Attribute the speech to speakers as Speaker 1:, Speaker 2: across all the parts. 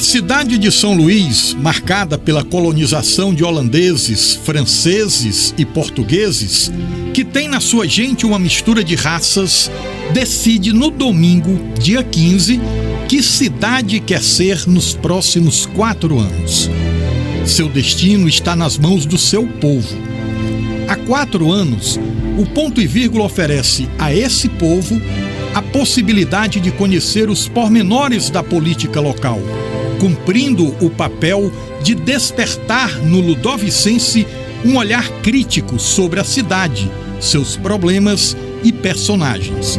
Speaker 1: A cidade de São Luís, marcada pela colonização de holandeses, franceses e portugueses, que tem na sua gente uma mistura de raças, decide no domingo, dia 15, que cidade quer ser nos próximos 4 anos. Seu destino está nas mãos do seu povo. Há 4 anos, o Ponto e Vírgula oferece a esse povo a possibilidade de conhecer os pormenores da política local, cumprindo o papel de despertar no ludovicense um olhar crítico sobre a cidade, seus problemas e personagens.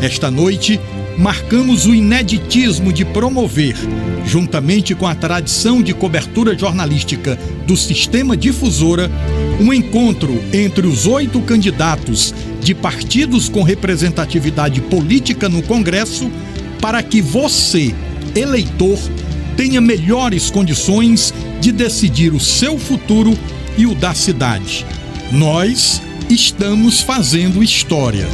Speaker 1: Esta noite, marcamos o ineditismo de promover, juntamente com a tradição de cobertura jornalística do Sistema Difusora, um encontro entre os 8 candidatos de partidos com representatividade política no Congresso, para que você, eleitor, tenha melhores condições de decidir o seu futuro e o da cidade. Nós estamos fazendo história.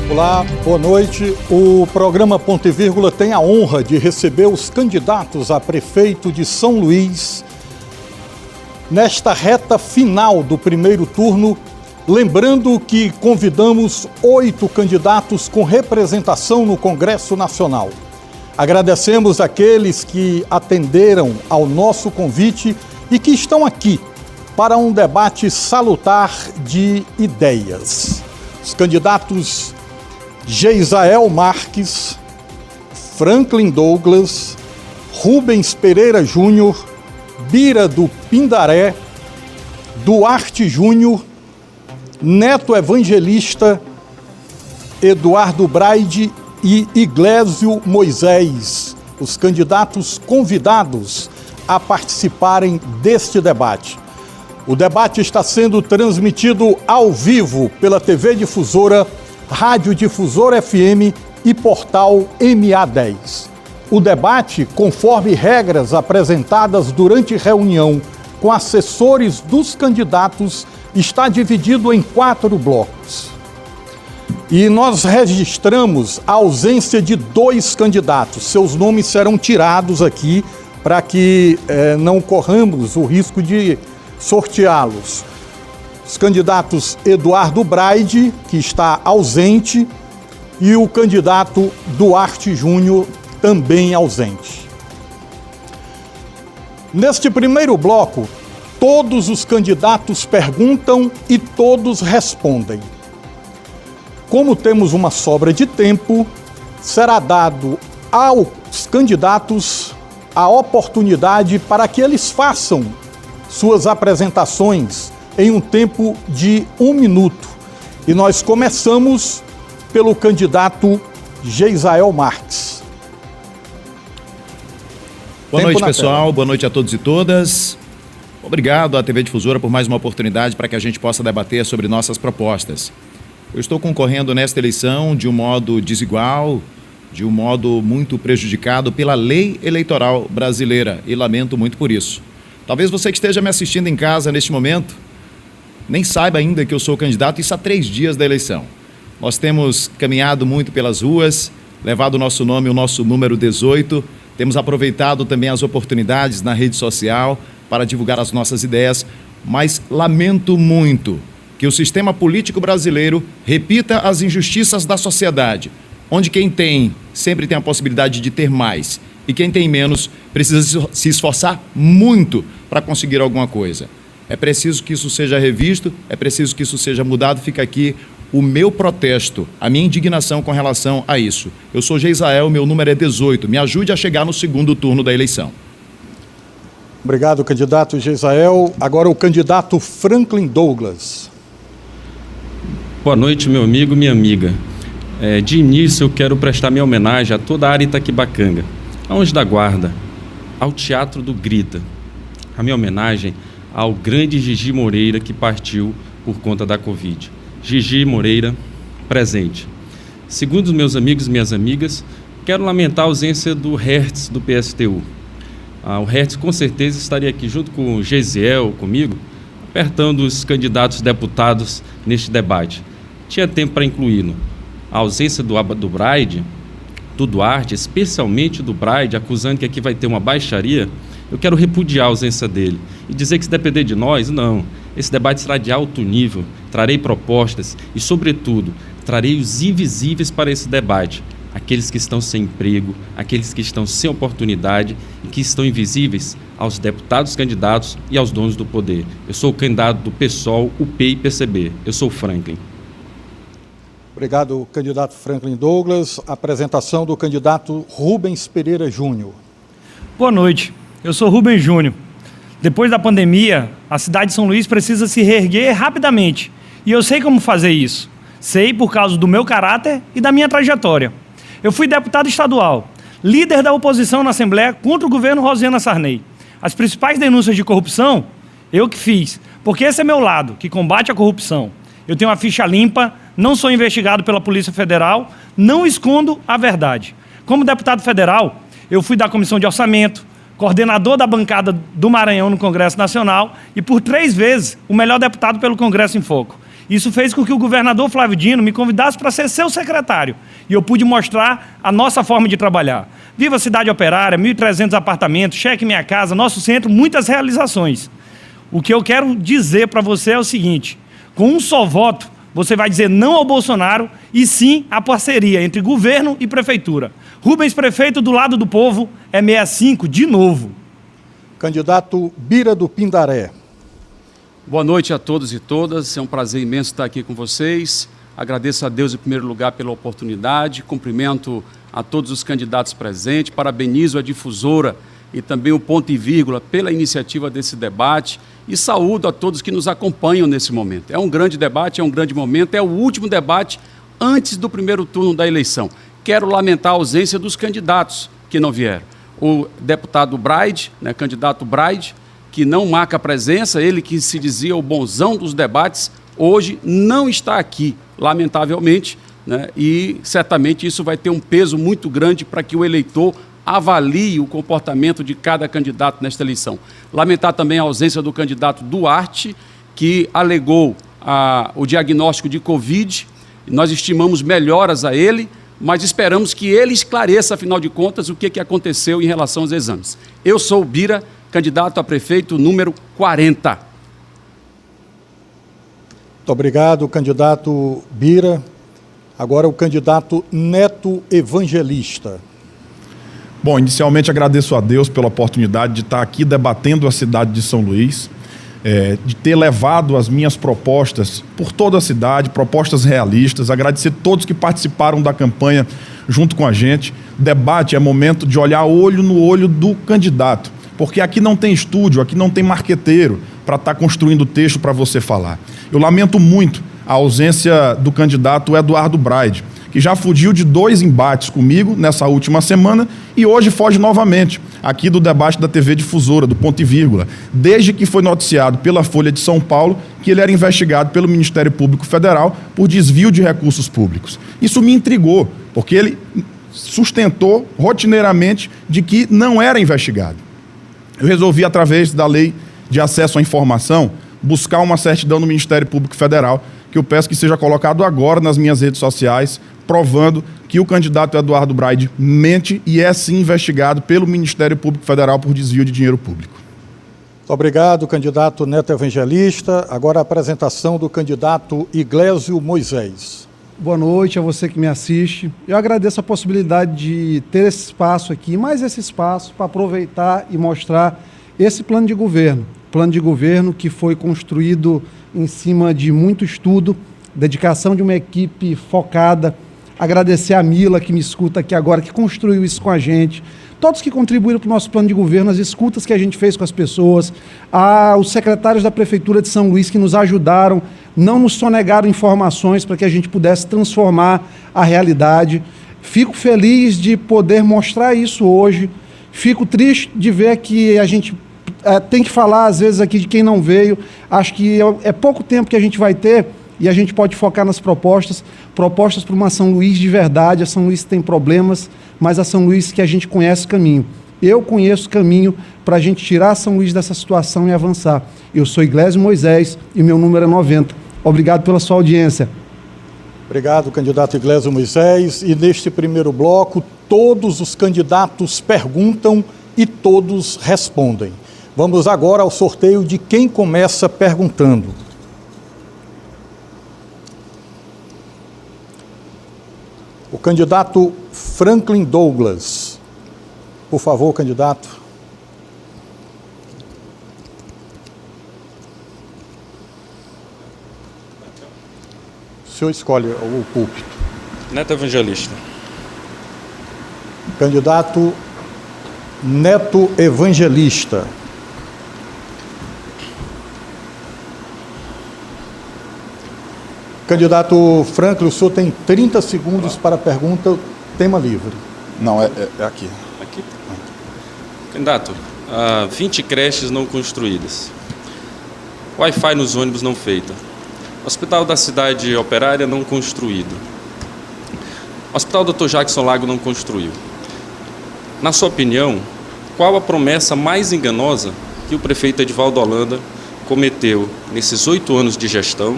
Speaker 2: Olá, boa noite. O programa Ponto e Vírgula tem a honra de receber os candidatos a prefeito de São Luís nesta reta final do primeiro turno, lembrando que convidamos 8 candidatos com representação no Congresso Nacional. Agradecemos aqueles que atenderam ao nosso convite e que estão aqui para um debate salutar de ideias. Os candidatos Geisael Marques, Franklin Douglas, Rubens Pereira Júnior, Bira do Pindaré, Duarte Júnior, Neto Evangelista, Eduardo Braide e Iglesio Moisés, os candidatos convidados a participarem deste debate. O debate está sendo transmitido ao vivo pela TV Difusora, Rádio Difusora FM e portal MA10. O debate, conforme regras apresentadas durante reunião com assessores dos candidatos, está dividido em 4 blocos. E nós registramos a ausência de 2 candidatos. Seus nomes serão tirados aqui para que não corramos o risco de sorteá-los. Os candidatos Eduardo Braide, que está ausente, e o candidato Duarte Júnior, também ausente. Neste primeiro bloco, todos os candidatos perguntam e todos respondem. Como temos uma sobra de tempo, será dado aos candidatos a oportunidade para que eles façam suas apresentações em um tempo de 1 minuto. E nós começamos pelo candidato Geisael Marques.
Speaker 3: Boa noite, pessoal. Boa noite a todos e todas. Obrigado à TV Difusora por mais uma oportunidade para que a gente possa debater sobre nossas propostas. Eu estou concorrendo nesta eleição de um modo desigual, de um modo muito prejudicado pela lei eleitoral brasileira, e lamento muito por isso. Talvez você que esteja me assistindo em casa neste momento nem saiba ainda que eu sou candidato, isso há 3 dias da eleição. Nós temos caminhado muito pelas ruas, levado o nosso nome, o nosso número 18, temos aproveitado também as oportunidades na rede social para divulgar as nossas ideias, mas lamento muito que o sistema político brasileiro repita as injustiças da sociedade, onde quem tem sempre tem a possibilidade de ter mais e quem tem menos precisa se esforçar muito para conseguir alguma coisa. É preciso que isso seja revisto, é preciso que isso seja mudado. Fica aqui o meu protesto, a minha indignação com relação a isso. Eu sou Geisael, meu número é 18. Me ajude a chegar no segundo turno da eleição.
Speaker 2: Obrigado, candidato Geisael. Agora o candidato Franklin Douglas.
Speaker 4: Boa noite, meu amigo, minha amiga. De início, eu quero prestar minha homenagem a toda a área Itaquibacanga, ao Anjo da Guarda, ao Teatro do Grita. A minha homenagem ao grande Gigi Moreira, que partiu por conta da Covid. Gigi Moreira, presente. Segundo os meus amigos e minhas amigas, quero lamentar a ausência do Hertz, do PSTU. O Hertz com certeza estaria aqui junto com o Gesiel, comigo, apertando os candidatos deputados neste debate. Tinha tempo para incluí-lo. A ausência do Braide, do Duarte, especialmente do Braide, acusando que aqui vai ter uma baixaria, eu quero repudiar a ausência dele e dizer que se depender de nós, não. Esse debate será de alto nível, trarei propostas e, sobretudo, trarei os invisíveis para esse debate. Aqueles que estão sem emprego, aqueles que estão sem oportunidade e que estão invisíveis aos deputados candidatos e aos donos do poder. Eu sou o candidato do PSOL, UP e PCB. Eu sou o Franklin.
Speaker 2: Obrigado, candidato Franklin Douglas. Apresentação do candidato Rubens Pereira Júnior.
Speaker 5: Boa noite, eu sou Rubens Júnior. Depois da pandemia, a cidade de São Luís precisa se reerguer rapidamente. E eu sei como fazer isso. Sei por causa do meu caráter e da minha trajetória. Eu fui deputado estadual, líder da oposição na Assembleia contra o governo Rosiana Sarney. As principais denúncias de corrupção, eu que fiz, porque esse é meu lado, que combate a corrupção. Eu tenho uma ficha limpa, não sou investigado pela Polícia Federal, não escondo a verdade. Como deputado federal, eu fui da Comissão de Orçamento, coordenador da bancada do Maranhão no Congresso Nacional e, por 3 vezes, o melhor deputado pelo Congresso em Foco. Isso fez com que o governador Flávio Dino me convidasse para ser seu secretário e eu pude mostrar a nossa forma de trabalhar. Viva a Cidade Operária, 1.300 apartamentos, Cheque Minha Casa, nosso centro, muitas realizações. O que eu quero dizer para você é o seguinte: com um só voto, você vai dizer não ao Bolsonaro e sim à parceria entre governo e prefeitura. Rubens Prefeito do lado do povo é 65 de novo.
Speaker 2: Candidato Bira do Pindaré.
Speaker 6: Boa noite a todos e todas, é um prazer imenso estar aqui com vocês. Agradeço a Deus em primeiro lugar pela oportunidade, cumprimento a todos os candidatos presentes, parabenizo a difusora e também o Ponto e Vírgula pela iniciativa desse debate e saúdo a todos que nos acompanham nesse momento. É um grande debate, é um grande momento, é o último debate antes do primeiro turno da eleição. Quero lamentar a ausência dos candidatos que não vieram. O deputado Braide, candidato Braide, que não marca presença, ele que se dizia o bonzão dos debates, hoje não está aqui, lamentavelmente, e certamente isso vai ter um peso muito grande para que o eleitor avalie o comportamento de cada candidato nesta eleição. Lamentar também a ausência do candidato Duarte, que alegou o diagnóstico de Covid. Nós estimamos melhoras a ele, mas esperamos que ele esclareça, afinal de contas, o que aconteceu em relação aos exames. Eu sou o Bira, candidato a prefeito número 40.
Speaker 2: Muito obrigado, candidato Bira. Agora o candidato Neto Evangelista.
Speaker 7: Bom, inicialmente agradeço a Deus pela oportunidade de estar aqui debatendo a cidade de São Luís, de ter levado as minhas propostas por toda a cidade, propostas realistas, agradecer a todos que participaram da campanha junto com a gente. Debate é momento de olhar olho no olho do candidato, porque aqui não tem estúdio, aqui não tem marqueteiro para estar construindo texto para você falar. Eu lamento muito a ausência do candidato Eduardo Braide, que já fugiu de 2 embates comigo nessa última semana e hoje foge novamente, aqui do debate da TV Difusora, do Ponto e Vírgula, desde que foi noticiado pela Folha de São Paulo que ele era investigado pelo Ministério Público Federal por desvio de recursos públicos. Isso me intrigou, porque ele sustentou rotineiramente de que não era investigado. Eu resolvi, através da Lei de Acesso à Informação, buscar uma certidão no Ministério Público Federal, que eu peço que seja colocado agora nas minhas redes sociais, provando que o candidato Eduardo Braide mente e é sim investigado pelo Ministério Público Federal por desvio de dinheiro público.
Speaker 2: Muito obrigado, candidato Neto Evangelista. Agora a apresentação do candidato Iglesio Moisés.
Speaker 8: Boa noite a você que me assiste. Eu agradeço a possibilidade de ter esse espaço aqui, mais esse espaço para aproveitar e mostrar esse plano de governo. Plano de governo que foi construído em cima de muito estudo, dedicação de uma equipe focada. Agradecer a Mila, que me escuta aqui agora, que construiu isso com a gente. Todos que contribuíram para o nosso plano de governo, as escutas que a gente fez com as pessoas, os secretários da Prefeitura de São Luís que nos ajudaram, não nos sonegaram informações para que a gente pudesse transformar a realidade. Fico feliz de poder mostrar isso hoje. Fico triste de ver que a gente tem que falar, às vezes, aqui de quem não veio. Acho que é pouco tempo que a gente vai ter e a gente pode focar nas propostas para uma São Luís de verdade. A São Luís tem problemas, mas a São Luís que a gente conhece o caminho. Eu conheço o caminho para a gente tirar São Luís dessa situação e avançar. Eu sou Iglesio Moisés e meu número é 90. Obrigado pela sua audiência.
Speaker 2: Obrigado, candidato Iglesio Moisés. E neste primeiro bloco, todos os candidatos perguntam e todos respondem. Vamos agora ao sorteio de quem começa perguntando. O candidato Franklin Douglas. Por favor, candidato. O senhor escolhe o púlpito.
Speaker 4: Neto Evangelista.
Speaker 2: Candidato Neto Evangelista. Candidato Franklin, o senhor tem 30 segundos para a pergunta, tema livre.
Speaker 7: Não, é aqui.
Speaker 4: Aqui? Candidato, 20 creches não construídas. Wi-Fi nos ônibus não feita. Hospital da Cidade Operária não construído. Hospital Dr. Jackson Lago não construiu. Na sua opinião, qual a promessa mais enganosa que o prefeito Edivaldo Holanda cometeu nesses 8 anos de gestão,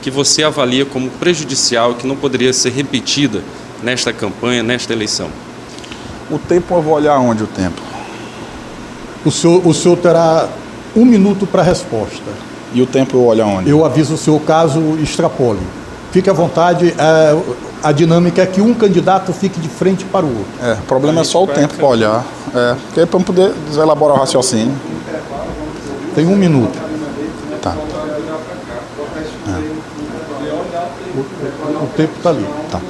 Speaker 4: que você avalia como prejudicial, que não poderia ser repetida nesta campanha, nesta eleição?
Speaker 7: O tempo, eu vou olhar onde o tempo?
Speaker 2: O senhor terá 1 minuto para a resposta.
Speaker 7: E o tempo eu olho onde?
Speaker 2: Eu aviso o senhor caso extrapole. Fique à vontade, a dinâmica é que um candidato fique de frente para o outro.
Speaker 7: O problema é só o tempo para olhar. Porque é para poder elaborar o raciocínio.
Speaker 2: Tem 1 minuto.
Speaker 7: Tá.
Speaker 2: O tempo está ali.
Speaker 7: Tá.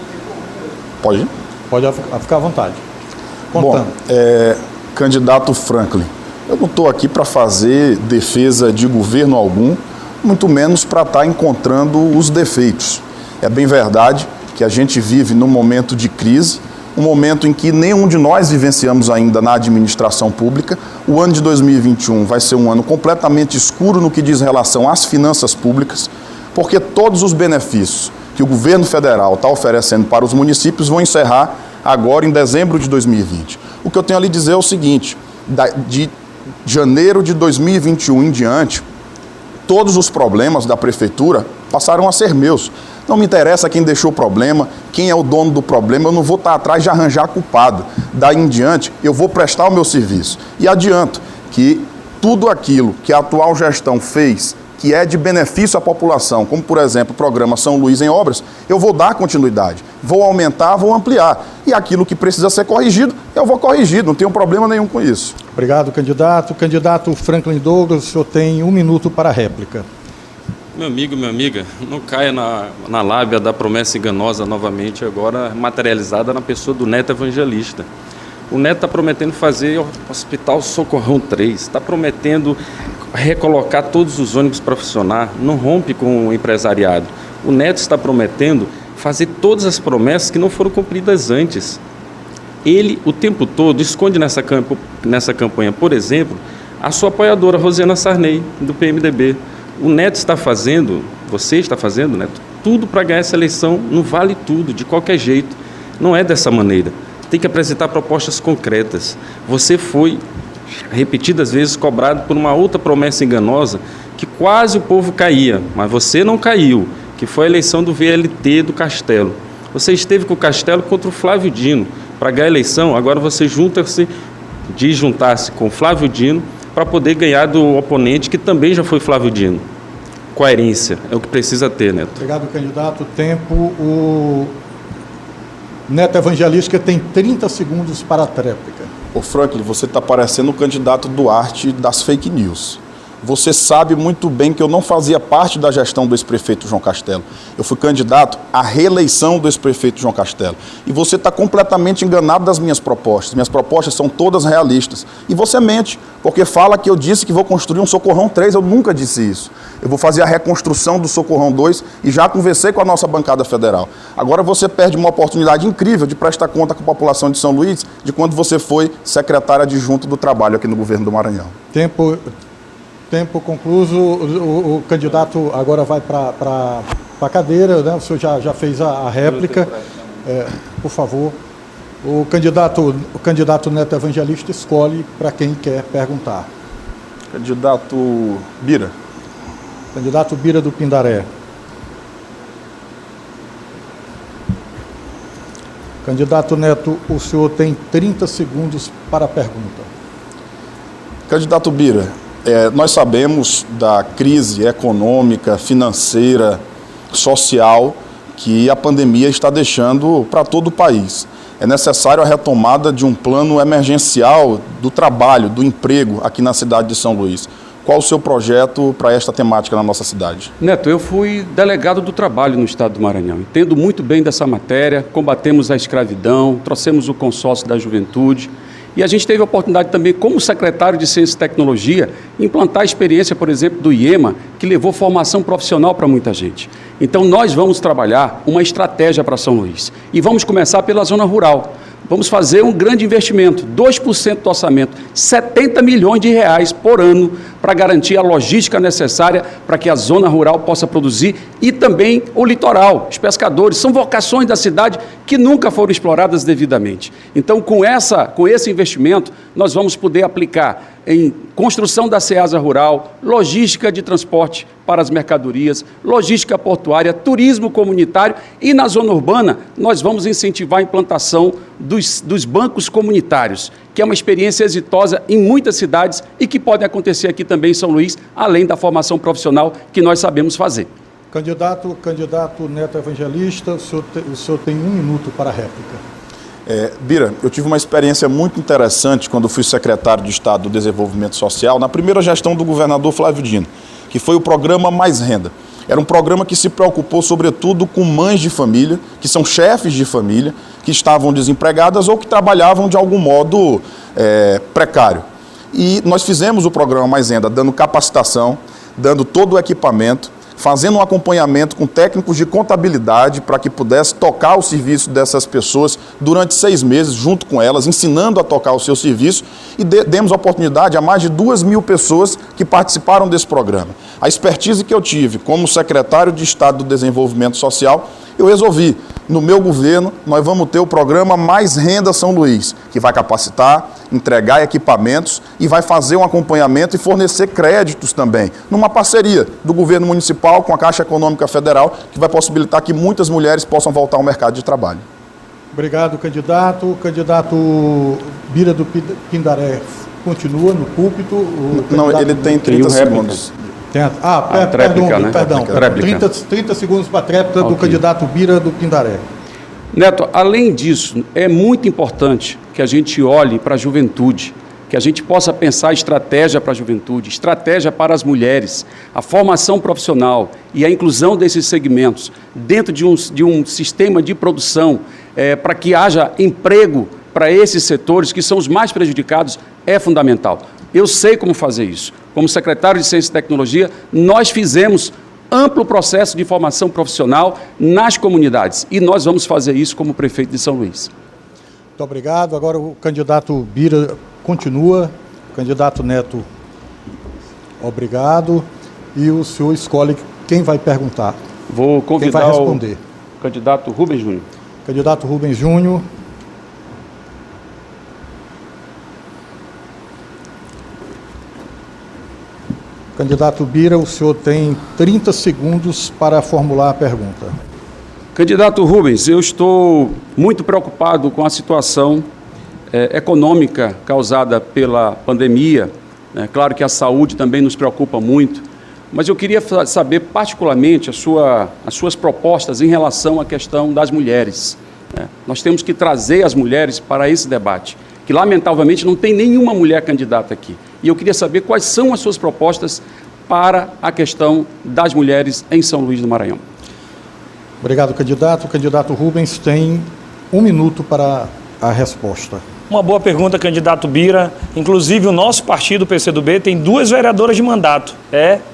Speaker 7: Pode ir?
Speaker 2: Pode ficar à vontade. Contando.
Speaker 7: Bom, candidato Franklin, eu não estou aqui para fazer defesa de governo algum, muito menos para estar encontrando os defeitos. É bem verdade que a gente vive num momento de crise, um momento em que nenhum de nós vivenciamos ainda na administração pública. O ano de 2021 vai ser um ano completamente escuro no que diz relação às finanças públicas, porque todos os benefícios que o governo federal está oferecendo para os municípios vão encerrar agora em dezembro de 2020. O que eu tenho a lhe dizer é o seguinte: de janeiro de 2021 em diante, todos os problemas da prefeitura passaram a ser meus. Não me interessa quem deixou o problema, quem é o dono do problema, eu não vou estar atrás de arranjar culpado. Daí em diante, eu vou prestar o meu serviço. E adianto que tudo aquilo que a atual gestão fez, que é de benefício à população, como, por exemplo, o programa São Luís em Obras, eu vou dar continuidade, vou aumentar, vou ampliar. E aquilo que precisa ser corrigido, eu vou corrigir, não tenho problema nenhum com isso.
Speaker 2: Obrigado, candidato. Candidato Franklin Douglas, o senhor tem 1 minuto para a réplica.
Speaker 4: Meu amigo, minha amiga, não caia na lábia da promessa enganosa novamente, agora materializada na pessoa do Neto Evangelista. O Neto está prometendo fazer o Hospital Socorrão 3, está prometendo recolocar todos os ônibus para funcionar, não rompe com o empresariado. O Neto está prometendo fazer todas as promessas que não foram cumpridas antes. Ele, o tempo todo, esconde nessa campanha, por exemplo, a sua apoiadora, Rosiana Sarney, do PMDB. O Neto está fazendo, você está fazendo, Neto, tudo para ganhar essa eleição, não vale tudo, de qualquer jeito. Não é dessa maneira. Tem que apresentar propostas concretas. Você foi repetidas vezes cobrado por uma outra promessa enganosa que quase o povo caía, mas você não caiu, que foi a eleição do VLT do Castelo. Você esteve com o Castelo contra o Flávio Dino para ganhar a eleição, agora você juntar-se com o Flávio Dino para poder ganhar do oponente que também já foi Flávio Dino. Coerência é o que precisa ter, Neto.
Speaker 2: Obrigado, candidato. Tempo. O Neto Evangelista tem 30 segundos para a tréplica.
Speaker 7: Ô Franklin, você está parecendo o candidato Duarte das fake news. Você sabe muito bem que eu não fazia parte da gestão do ex-prefeito João Castelo. Eu fui candidato à reeleição do ex-prefeito João Castelo. E você está completamente enganado das minhas propostas. Minhas propostas são todas realistas. E você mente, porque fala que eu disse que vou construir um Socorrão 3. Eu nunca disse isso. Eu vou fazer a reconstrução do Socorrão 2 e já conversei com a nossa bancada federal. Agora você perde uma oportunidade incrível de prestar conta com a população de São Luís de quando você foi secretária adjunta do trabalho aqui no governo do Maranhão.
Speaker 2: Tempo concluso. O candidato agora vai para a cadeira, né? O senhor já fez a réplica. Por favor. O candidato Neto Evangelista escolhe para quem quer perguntar.
Speaker 7: Candidato Bira.
Speaker 2: Candidato Bira do Pindaré. Candidato Neto, o senhor tem 30 segundos para a pergunta.
Speaker 7: Candidato Bira, nós sabemos da crise econômica, financeira, social que a pandemia está deixando para todo o país. É necessário a retomada de um plano emergencial do trabalho, do emprego aqui na cidade de São Luís. Qual o seu projeto para esta temática na nossa cidade?
Speaker 6: Neto, eu fui delegado do trabalho no estado do Maranhão. Entendo muito bem dessa matéria, combatemos a escravidão, trouxemos o consórcio da juventude e a gente teve a oportunidade também, como secretário de Ciência e Tecnologia, implantar a experiência, por exemplo, do IEMA, que levou formação profissional para muita gente. Então nós vamos trabalhar uma estratégia para São Luís e vamos começar pela zona rural. Vamos fazer um grande investimento, 2% do orçamento, 70 milhões de reais por ano para garantir a logística necessária para que a zona rural possa produzir e também o litoral, os pescadores, são vocações da cidade que nunca foram exploradas devidamente. Então, com esse investimento, nós vamos poder aplicar em construção da Ceasa Rural, logística de transporte para as mercadorias, logística portuária, turismo comunitário e na zona urbana nós vamos incentivar a implantação dos bancos comunitários, que é uma experiência exitosa em muitas cidades e que pode acontecer aqui também em São Luís, além da formação profissional que nós sabemos fazer.
Speaker 2: Candidato Neto Evangelista, o senhor tem 1 minuto para a réplica.
Speaker 7: Bira, eu tive uma experiência muito interessante quando fui secretário de Estado do Desenvolvimento Social, na primeira gestão do governador Flávio Dino, que foi o programa Mais Renda. Era um programa que se preocupou, sobretudo, com mães de família, que são chefes de família, que estavam desempregadas ou que trabalhavam de algum modo precário. E nós fizemos o programa Mais Renda, dando capacitação, dando todo o equipamento, fazendo um acompanhamento com técnicos de contabilidade para que pudesse tocar o serviço dessas pessoas durante 6 meses, junto com elas, ensinando a tocar o seu serviço e demos oportunidade a mais de 2.000 pessoas que participaram desse programa. A expertise que eu tive como secretário de Estado do Desenvolvimento Social, eu resolvi, no meu governo, nós vamos ter o programa Mais Renda São Luís, que vai capacitar, entregar equipamentos e vai fazer um acompanhamento e fornecer créditos também, numa parceria do governo municipal com a Caixa Econômica Federal, que vai possibilitar que muitas mulheres possam voltar ao mercado de trabalho.
Speaker 2: Obrigado, candidato. O candidato Bira do Pindaré continua no púlpito.
Speaker 7: Não, ele tem 30 segundos.
Speaker 2: Perdão. 30 segundos para a tréplica do candidato Bira do Pindaré.
Speaker 6: Neto, além disso, é muito importante que a gente olhe para a juventude, que a gente possa pensar estratégia para a juventude, estratégia para as mulheres, a formação profissional e a inclusão desses segmentos dentro de um sistema de produção para que haja emprego para esses setores que são os mais prejudicados é fundamental. Eu sei como fazer isso. Como secretário de Ciência e Tecnologia, nós fizemos amplo processo de formação profissional nas comunidades e nós vamos fazer isso como prefeito de São Luís.
Speaker 2: Muito obrigado. Agora o candidato Bira continua. O candidato Neto, obrigado. E o senhor escolhe quem vai perguntar.
Speaker 6: Vou convidar
Speaker 2: quem vai responder.
Speaker 6: O candidato Rubens Júnior.
Speaker 2: Candidato Rubens Júnior. Candidato Bira, o senhor tem 30 segundos para formular a pergunta.
Speaker 6: Candidato Rubens, eu estou muito preocupado com a situação econômica causada pela pandemia. Claro que a saúde também nos preocupa muito, mas eu queria saber particularmente as suas propostas em relação à questão das mulheres. Nós temos que trazer as mulheres para esse debate, que lamentavelmente não tem nenhuma mulher candidata aqui. E eu queria saber quais são as suas propostas para a questão das mulheres em São Luís do Maranhão.
Speaker 2: Obrigado, candidato. O candidato Rubens tem 1 minuto para a resposta.
Speaker 5: Uma boa pergunta, candidato Bira. Inclusive, o nosso partido, o PCdoB, tem 2 vereadoras de mandato.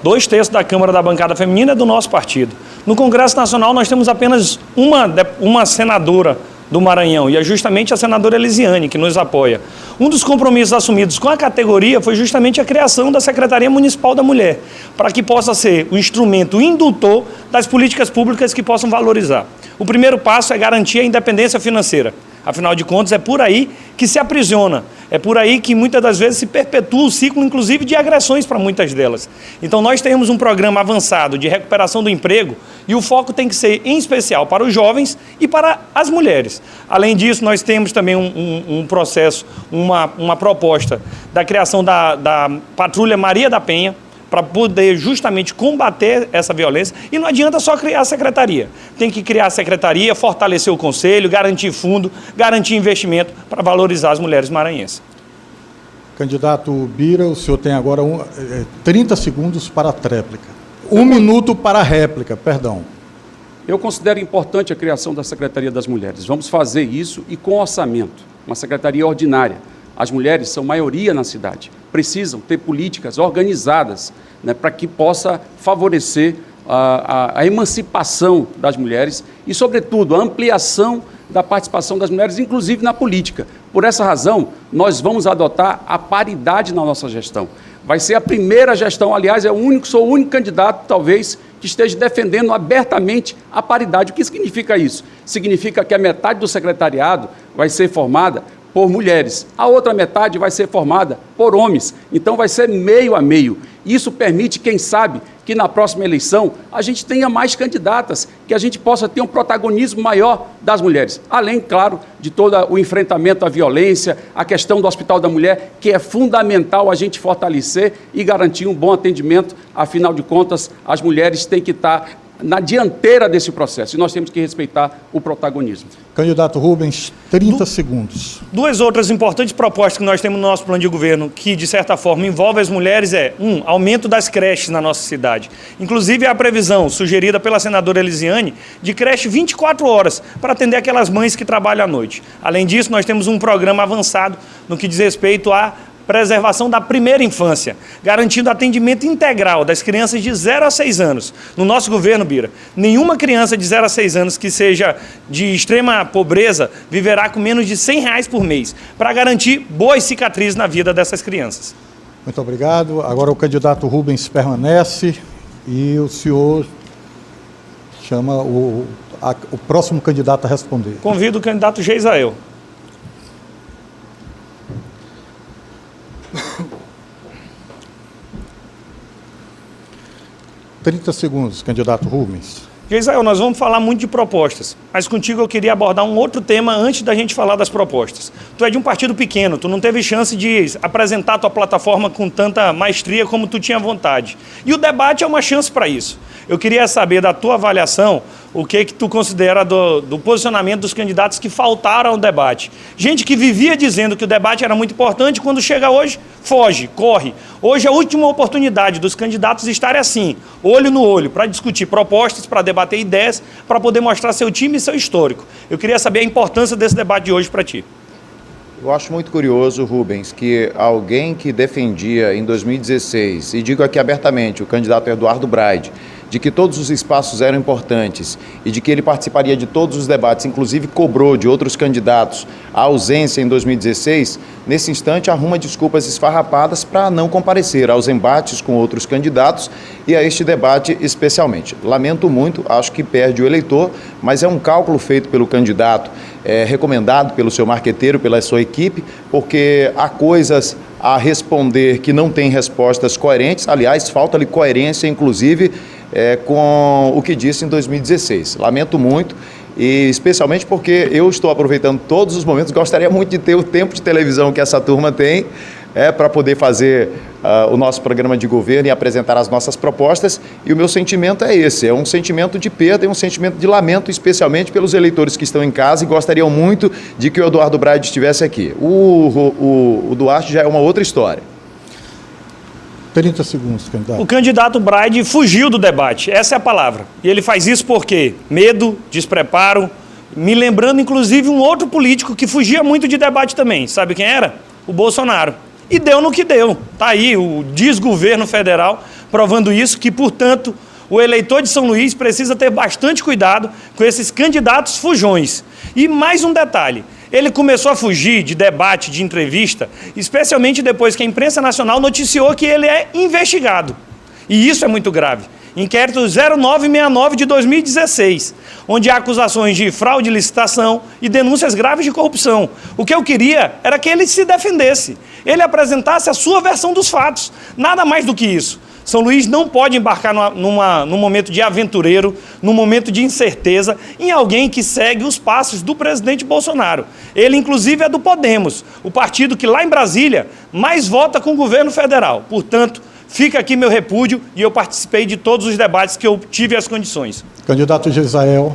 Speaker 5: 2/3 da Câmara da bancada feminina é do nosso partido. No Congresso Nacional, nós temos apenas uma senadora do Maranhão, e é justamente a senadora Elisiane que nos apoia. Um dos compromissos assumidos com a categoria foi justamente a criação da Secretaria Municipal da Mulher, para que possa ser o instrumento indutor das políticas públicas que possam valorizar. O primeiro passo é garantir a independência financeira. Afinal de contas, é por aí que se aprisiona. É por aí que muitas das vezes se perpetua o ciclo, inclusive, de agressões para muitas delas. Então, nós temos um programa avançado de recuperação do emprego e o foco tem que ser, em especial, para os jovens e para as mulheres. Além disso, nós temos também um processo, uma proposta da criação da Patrulha Maria da Penha, para poder justamente combater essa violência. E não adianta só criar a secretaria. Tem que criar a secretaria, fortalecer o conselho, garantir fundo, garantir investimento para valorizar as mulheres maranhenses.
Speaker 2: Candidato Bira, o senhor tem agora 30 segundos para a tréplica. 1 minuto para a réplica, perdão.
Speaker 6: Eu considero importante a criação da Secretaria das Mulheres. Vamos fazer isso e com orçamento, uma secretaria ordinária. As mulheres são maioria na cidade, precisam ter políticas organizadas, né, para que possa favorecer a emancipação das mulheres e, sobretudo, a ampliação da participação das mulheres, inclusive na política. Por essa razão, nós vamos adotar a paridade na nossa gestão. Vai ser a primeira gestão, aliás, sou o único candidato, talvez, que esteja defendendo abertamente a paridade. O que significa isso? Significa que a metade do secretariado vai ser formada por mulheres, a outra metade vai ser formada por homens, então vai ser meio a meio. Isso permite, quem sabe, que na próxima eleição a gente tenha mais candidatas, que a gente possa ter um protagonismo maior das mulheres, além, claro, de todo o enfrentamento à violência, a questão do Hospital da Mulher, que é fundamental a gente fortalecer e garantir um bom atendimento. Afinal de contas, as mulheres têm que estar na dianteira desse processo, e nós temos que respeitar o protagonismo.
Speaker 2: Candidato Rubens, 30 segundos.
Speaker 5: Duas outras importantes propostas que nós temos no nosso plano de governo, que de certa forma envolvem as mulheres, aumento das creches na nossa cidade. Inclusive a previsão sugerida pela senadora Elisiane de creche 24 horas para atender aquelas mães que trabalham à noite. Além disso, nós temos um programa avançado no que diz respeito à preservação da primeira infância, garantindo atendimento integral das crianças de 0 a 6 anos. No nosso governo, Bira, nenhuma criança de 0 a 6 anos que seja de extrema pobreza viverá com menos de R$100 por mês, para garantir boas cicatrizes na vida dessas crianças.
Speaker 2: Muito obrigado. Agora o candidato Rubens permanece e o senhor chama o próximo candidato a responder.
Speaker 5: Convido o candidato Geisael.
Speaker 2: (30 segundos, candidato Rubens.
Speaker 5: Geisael, nós vamos falar muito de propostas, mas contigo eu queria abordar um outro tema antes da gente falar das propostas. Tu é de um partido pequeno, tu não teve chance de apresentar tua plataforma com tanta maestria como tu tinha vontade. E o debate é uma chance para isso. Eu queria saber da tua avaliação o que tu considera do posicionamento dos candidatos que faltaram ao debate. Gente que vivia dizendo que o debate era muito importante, quando chega hoje, foge, corre. Hoje é a última oportunidade dos candidatos estarem assim, olho no olho, para discutir propostas, para debater ideias, para poder mostrar seu time e seu histórico. Eu queria saber a importância desse debate de hoje para ti.
Speaker 3: Eu acho muito curioso, Rubens, que alguém que defendia em 2016, e digo aqui abertamente, o candidato Eduardo Braide, de que todos os espaços eram importantes e de que ele participaria de todos os debates, inclusive cobrou de outros candidatos a ausência em 2016, nesse instante arruma desculpas esfarrapadas para não comparecer aos embates com outros candidatos e a este debate especialmente. Lamento muito, acho que perde o eleitor, mas é um cálculo feito pelo candidato, recomendado pelo seu marqueteiro, pela sua equipe, porque há coisas a responder que não tem respostas coerentes, aliás, falta-lhe coerência, inclusive, com o que disse em 2016. Lamento muito, e especialmente porque eu estou aproveitando todos os momentos, gostaria muito de ter o tempo de televisão que essa turma tem, para poder fazer o nosso programa de governo e apresentar as nossas propostas, e o meu sentimento é esse, é um sentimento de perda e um sentimento de lamento, especialmente pelos eleitores que estão em casa e gostariam muito de que o Eduardo Braide estivesse aqui. O Duarte já é uma outra história.
Speaker 2: 30 segundos, candidato.
Speaker 5: O candidato Braide fugiu do debate, essa é a palavra. E ele faz isso por quê? Medo, despreparo, me lembrando inclusive um outro político que fugia muito de debate também. Sabe quem era? O Bolsonaro. E deu no que deu. Está aí o desgoverno federal provando isso, que, portanto, o eleitor de São Luís precisa ter bastante cuidado com esses candidatos fujões. E mais um detalhe, ele começou a fugir de debate, de entrevista, especialmente depois que a imprensa nacional noticiou que ele é investigado. E isso é muito grave. Inquérito 0969 de 2016, onde há acusações de fraude de licitação e denúncias graves de corrupção. O que eu queria era que ele se defendesse, ele apresentasse a sua versão dos fatos, nada mais do que isso. São Luís não pode embarcar num momento de aventureiro, num momento de incerteza, em alguém que segue os passos do presidente Bolsonaro. Ele, inclusive, é do Podemos, o partido que lá em Brasília mais vota com o governo federal. Portanto, fica aqui meu repúdio e eu participei de todos os debates que eu tive as condições.
Speaker 2: Candidato Gisael.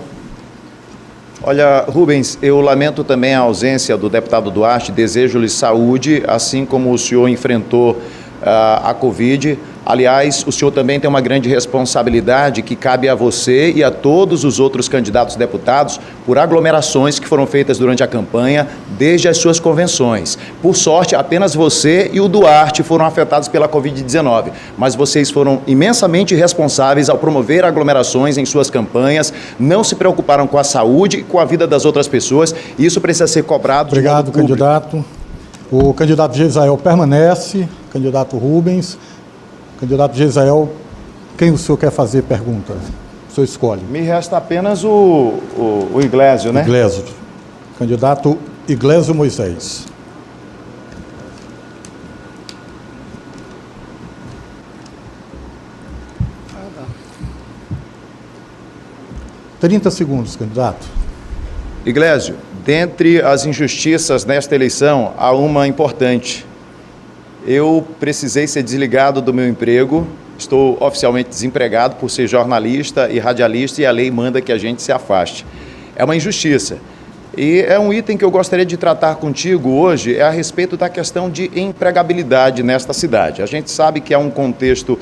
Speaker 3: Olha, Rubens, eu lamento também a ausência do deputado Duarte, desejo-lhe saúde, assim como o senhor enfrentou a Covid. Aliás, o senhor também tem uma grande responsabilidade que cabe a você e a todos os outros candidatos deputados por aglomerações que foram feitas durante a campanha, desde as suas convenções. Por sorte, apenas você e o Duarte foram afetados pela Covid-19, mas vocês foram imensamente responsáveis ao promover aglomerações em suas campanhas, não se preocuparam com a saúde e com a vida das outras pessoas, e isso precisa ser cobrado.
Speaker 2: Obrigado, candidato. O candidato Gisael permanece, candidato Rubens. Candidato Gisael, quem o senhor quer fazer pergunta? O senhor escolhe.
Speaker 3: Me resta apenas o Iglesio, né?
Speaker 2: Iglesio. Candidato Iglesio Moisés.
Speaker 8: Ah,
Speaker 2: 30 segundos, candidato.
Speaker 3: Iglesio, dentre as injustiças nesta eleição, há uma importante. Eu precisei ser desligado do meu emprego, estou oficialmente desempregado por ser jornalista e radialista e a lei manda que a gente se afaste. É uma injustiça. E é um item que eu gostaria de tratar contigo hoje, é a respeito da questão de empregabilidade nesta cidade. A gente sabe que é um contexto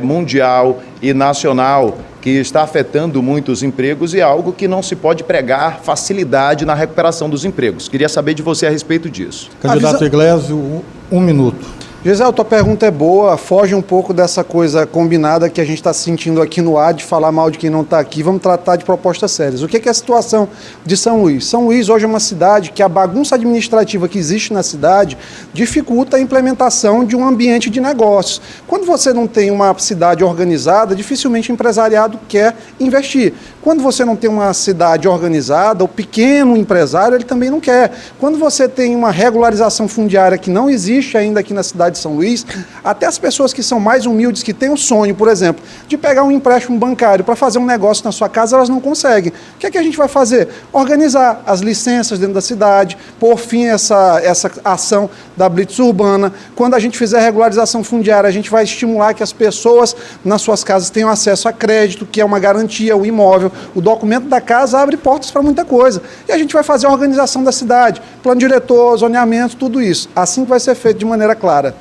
Speaker 3: mundial e nacional que está afetando muito os empregos e é algo que não se pode pregar facilidade na recuperação dos empregos. Queria saber de você a respeito disso.
Speaker 2: Candidato Iglesio, 1 minuto.
Speaker 8: Gisele, tua pergunta é boa, foge um pouco dessa coisa combinada que a gente está sentindo aqui no ar de falar mal de quem não está aqui. Vamos tratar de propostas sérias. O que é a situação de São Luís? São Luís hoje é uma cidade que a bagunça administrativa que existe na cidade dificulta a implementação de um ambiente de negócios. Quando você não tem uma cidade organizada, dificilmente o empresariado quer investir. Quando você não tem uma cidade organizada, o pequeno empresário ele também não quer. Quando você tem uma regularização fundiária que não existe ainda aqui na cidade de São Luís, até as pessoas que são mais humildes, que têm o sonho, por exemplo, de pegar um empréstimo bancário para fazer um negócio na sua casa, elas não conseguem. O que é que a gente vai fazer? Organizar as licenças dentro da cidade, pôr fim a essa ação da blitz urbana. Quando a gente fizer a regularização fundiária, a gente vai estimular que as pessoas nas suas casas tenham acesso a crédito, que é uma garantia, o imóvel. O documento da casa abre portas para muita coisa. E a gente vai fazer a organização da cidade, plano diretor, zoneamento, tudo isso. Assim que vai ser feito de maneira clara.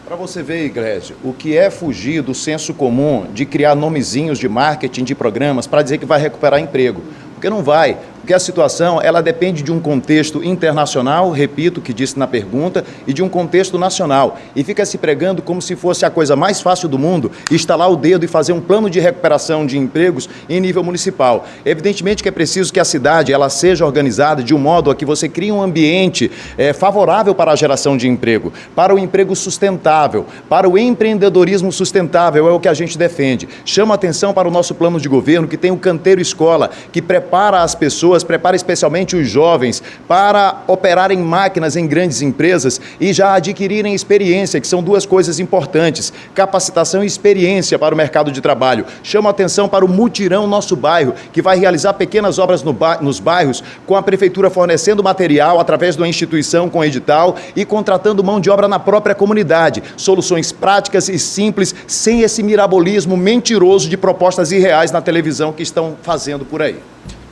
Speaker 3: Para você ver, Iglesio, o que é fugir do senso comum de criar nomezinhos de marketing de programas para dizer que vai recuperar emprego. Porque não vai. Porque a situação, ela depende de um contexto internacional, repito o que disse na pergunta, e de um contexto nacional. E fica se pregando como se fosse a coisa mais fácil do mundo, estalar o dedo e fazer um plano de recuperação de empregos em nível municipal. Evidentemente que é preciso que a cidade ela seja organizada de um modo a que você crie um ambiente favorável para a geração de emprego, para o emprego sustentável, para o empreendedorismo sustentável, é o que a gente defende. Chama atenção para o nosso plano de governo, que tem o Canteiro Escola, que prepara as pessoas, prepara especialmente os jovens para operarem máquinas em grandes empresas e já adquirirem experiência, que são duas coisas importantes, capacitação e experiência para o mercado de trabalho. Chama atenção para o Mutirão Nosso Bairro, que vai realizar pequenas obras nos bairros, com a prefeitura fornecendo material através de uma instituição com edital e contratando mão de obra na própria comunidade. Soluções práticas e simples, sem esse mirabolismo mentiroso de propostas irreais na televisão que estão fazendo por aí.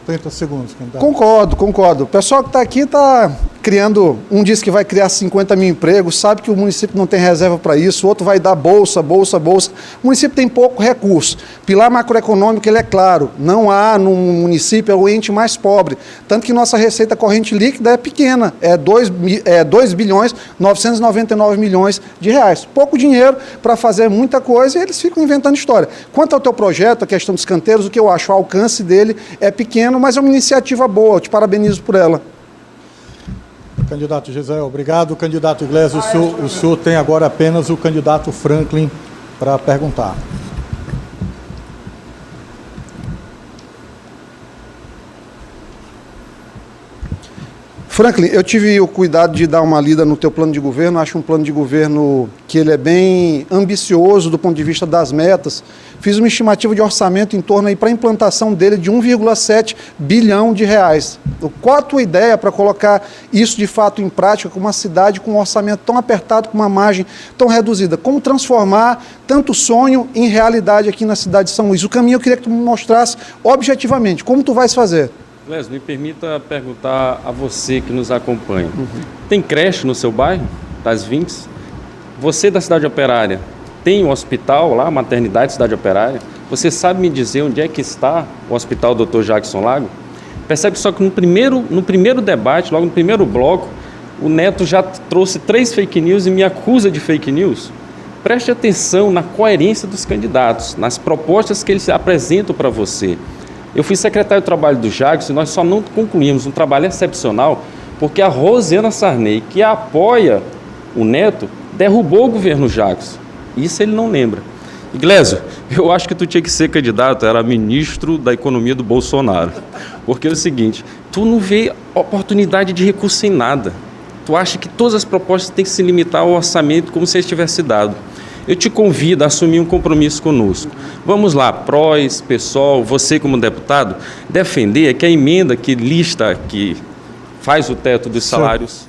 Speaker 2: 30 segundos, candidato.
Speaker 8: Concordo. O pessoal que está aqui está criando, um diz que vai criar 50 mil empregos, sabe que o município não tem reserva para isso, o outro vai dar bolsa. O município tem pouco recurso. Pilar macroeconômico, ele é claro, não há no município, é o ente mais pobre. Tanto que nossa receita corrente líquida é pequena, é 2 bilhões 999 milhões de reais. Pouco dinheiro para fazer muita coisa e eles ficam inventando história. Quanto ao teu projeto, a questão dos canteiros, o que eu acho, o alcance dele é pequeno, mas é uma iniciativa boa, eu te parabenizo por ela.
Speaker 2: Candidato Gisele, obrigado. Candidato Iglesio, o senhor tem agora apenas o candidato Franklin para perguntar.
Speaker 8: Franklin, eu tive o cuidado de dar uma lida no teu plano de governo, acho um plano de governo que ele é bem ambicioso do ponto de vista das metas. Fiz uma estimativa de orçamento em torno aí para a implantação dele de 1,7 bilhão de reais. Qual a tua ideia para colocar isso de fato em prática com uma cidade com um orçamento tão apertado, com uma margem tão reduzida? Como transformar tanto sonho em realidade aqui na cidade de São Luís? O caminho eu queria que tu me mostrasse objetivamente, como tu vais fazer?
Speaker 4: Gleison, me permita perguntar a você que nos acompanha. Tem creche no seu bairro, das 20? Você da Cidade Operária, tem um hospital lá, maternidade Cidade Operária? Você sabe me dizer onde é que está o Hospital Dr. Jackson Lago? Percebe só que no primeiro debate, logo no primeiro bloco, o Neto já trouxe 3 fake news e me acusa de fake news. Preste atenção na coerência dos candidatos, nas propostas que eles apresentam para você. Eu fui secretário de Trabalho do Jackson e nós só não concluímos um trabalho excepcional porque a Rosiana Sarney, que apoia o Neto, derrubou o governo Jackson. Isso ele não lembra. E Gleison, eu acho que tu tinha que ser candidato, era ministro da Economia do Bolsonaro. Porque é o seguinte, tu não vê oportunidade de recurso em nada. Tu acha que todas as propostas têm que se limitar ao orçamento como se estivesse dado. Eu te convido a assumir um compromisso conosco. Vamos lá, PROS, PSOL, você como deputado, defender que a emenda que lista, que faz o teto dos salários,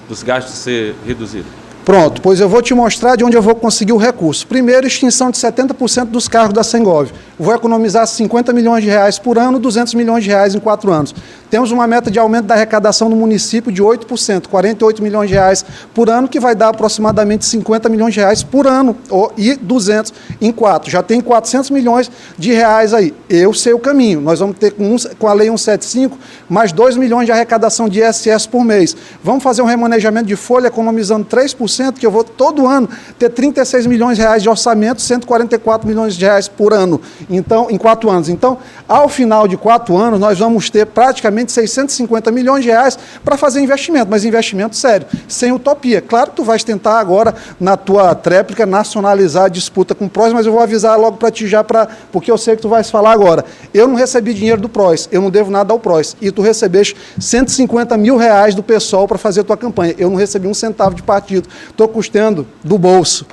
Speaker 4: dos gastos ser reduzido.
Speaker 8: Pronto, pois eu vou te mostrar de onde eu vou conseguir o recurso. Primeiro, extinção de 70% dos cargos da Sengov. Vou economizar 50 milhões de reais por ano, 200 milhões de reais em 4 anos. Temos uma meta de aumento da arrecadação no município de 8%, 48 milhões de reais por ano, que vai dar aproximadamente 50 milhões de reais por ano, e 200 em 4. Já tem 400 milhões de reais aí. Eu sei o caminho. Nós vamos ter com a Lei 175, mais 2 milhões de arrecadação de ISS por mês. Vamos fazer um remanejamento de folha, economizando 3%, que eu vou todo ano ter 36 milhões de reais de orçamento, 144 milhões de reais por ano, então, em 4 anos. Então, ao final de 4 anos, nós vamos ter praticamente 650 milhões de reais para fazer investimento, mas investimento sério, sem utopia. Claro que tu vais tentar agora, na tua tréplica, nacionalizar a disputa com o PROS, mas eu vou avisar logo para ti já, porque eu sei que tu vais falar agora. Eu não recebi dinheiro do PROS, eu não devo nada ao PROS, e tu recebeste 150 mil reais do PSOL para fazer a tua campanha. Eu não recebi um centavo de partido. Estou custando do bolso.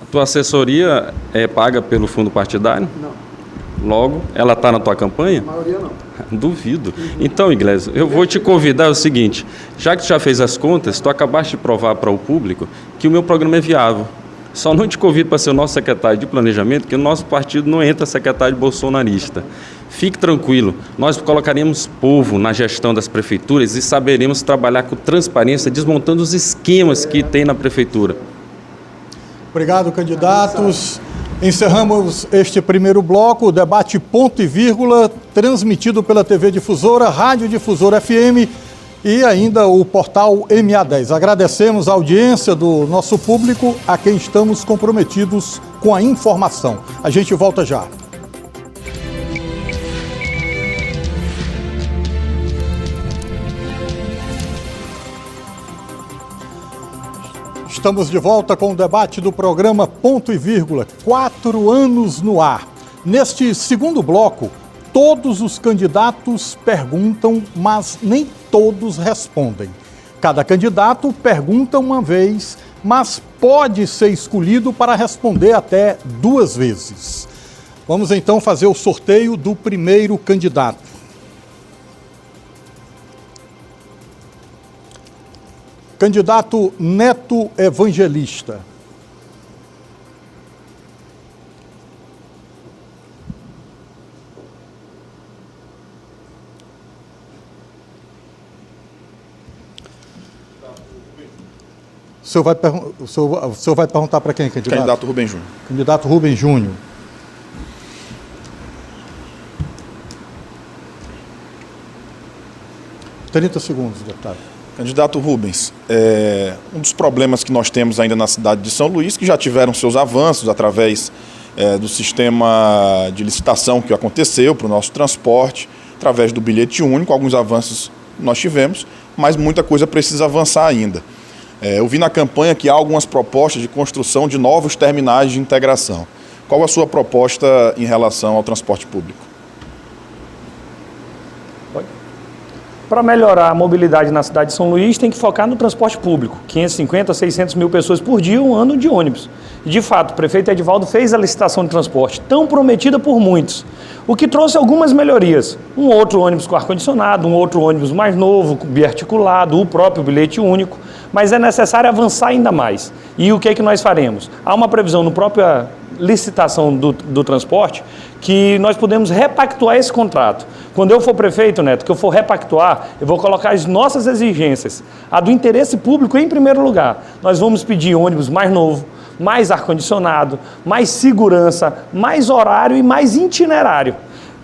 Speaker 4: A tua assessoria é paga pelo fundo partidário?
Speaker 8: Não.
Speaker 4: Logo, ela está na tua campanha?
Speaker 8: A maioria não.
Speaker 4: Duvido. Então, Iglesias, eu vou te convidar o seguinte, já que tu já fez as contas, tu acabaste de provar para o público que o meu programa é viável. Só não te convido para ser o nosso secretário de planejamento, porque o nosso partido não entra secretário bolsonarista. Fique tranquilo, nós colocaremos povo na gestão das prefeituras e saberemos trabalhar com transparência, desmontando os esquemas que tem na prefeitura.
Speaker 2: Obrigado, candidatos. Encerramos este primeiro bloco, o debate Ponto e Vírgula, transmitido pela TV Difusora, Rádio Difusora FM e ainda o portal MA10. Agradecemos a audiência do nosso público, a quem estamos comprometidos com a informação. A gente volta já. Estamos de volta com o debate do programa Ponto e Vírgula, 4 anos no ar. Neste segundo bloco, todos os candidatos perguntam, mas nem todos respondem. Cada candidato pergunta uma vez, mas pode ser escolhido para responder até 2 vezes. Vamos então fazer o sorteio do primeiro candidato. Candidato Neto Evangelista. O senhor vai perguntar para quem, candidato?
Speaker 7: Candidato Rubem Júnior.
Speaker 2: Candidato Rubem Júnior. (30 segundos, deputado).
Speaker 7: Candidato Rubens, um dos problemas que nós temos ainda na cidade de São Luís, que já tiveram seus avanços através do sistema de licitação que aconteceu para o nosso transporte, através do bilhete único, alguns avanços nós tivemos, mas muita coisa precisa avançar ainda. Eu vi na campanha que há algumas propostas de construção de novos terminais de integração. Qual a sua proposta em relação ao transporte público?
Speaker 5: Para melhorar a mobilidade na cidade de São Luís, tem que focar no transporte público. 550, 600 mil pessoas por dia, andam de ônibus. E, de fato, o prefeito Edivaldo fez a licitação de transporte, tão prometida por muitos, o que trouxe algumas melhorias. Um outro ônibus com ar-condicionado, um outro ônibus mais novo, biarticulado, o próprio bilhete único, mas é necessário avançar ainda mais. E o que é que nós faremos? Há uma previsão no própria licitação do transporte que nós podemos repactuar esse contrato. Quando eu for prefeito, Neto, que eu for repactuar, eu vou colocar as nossas exigências, a do interesse público em primeiro lugar. Nós vamos pedir ônibus mais novo, mais ar-condicionado, mais segurança, mais horário e mais itinerário.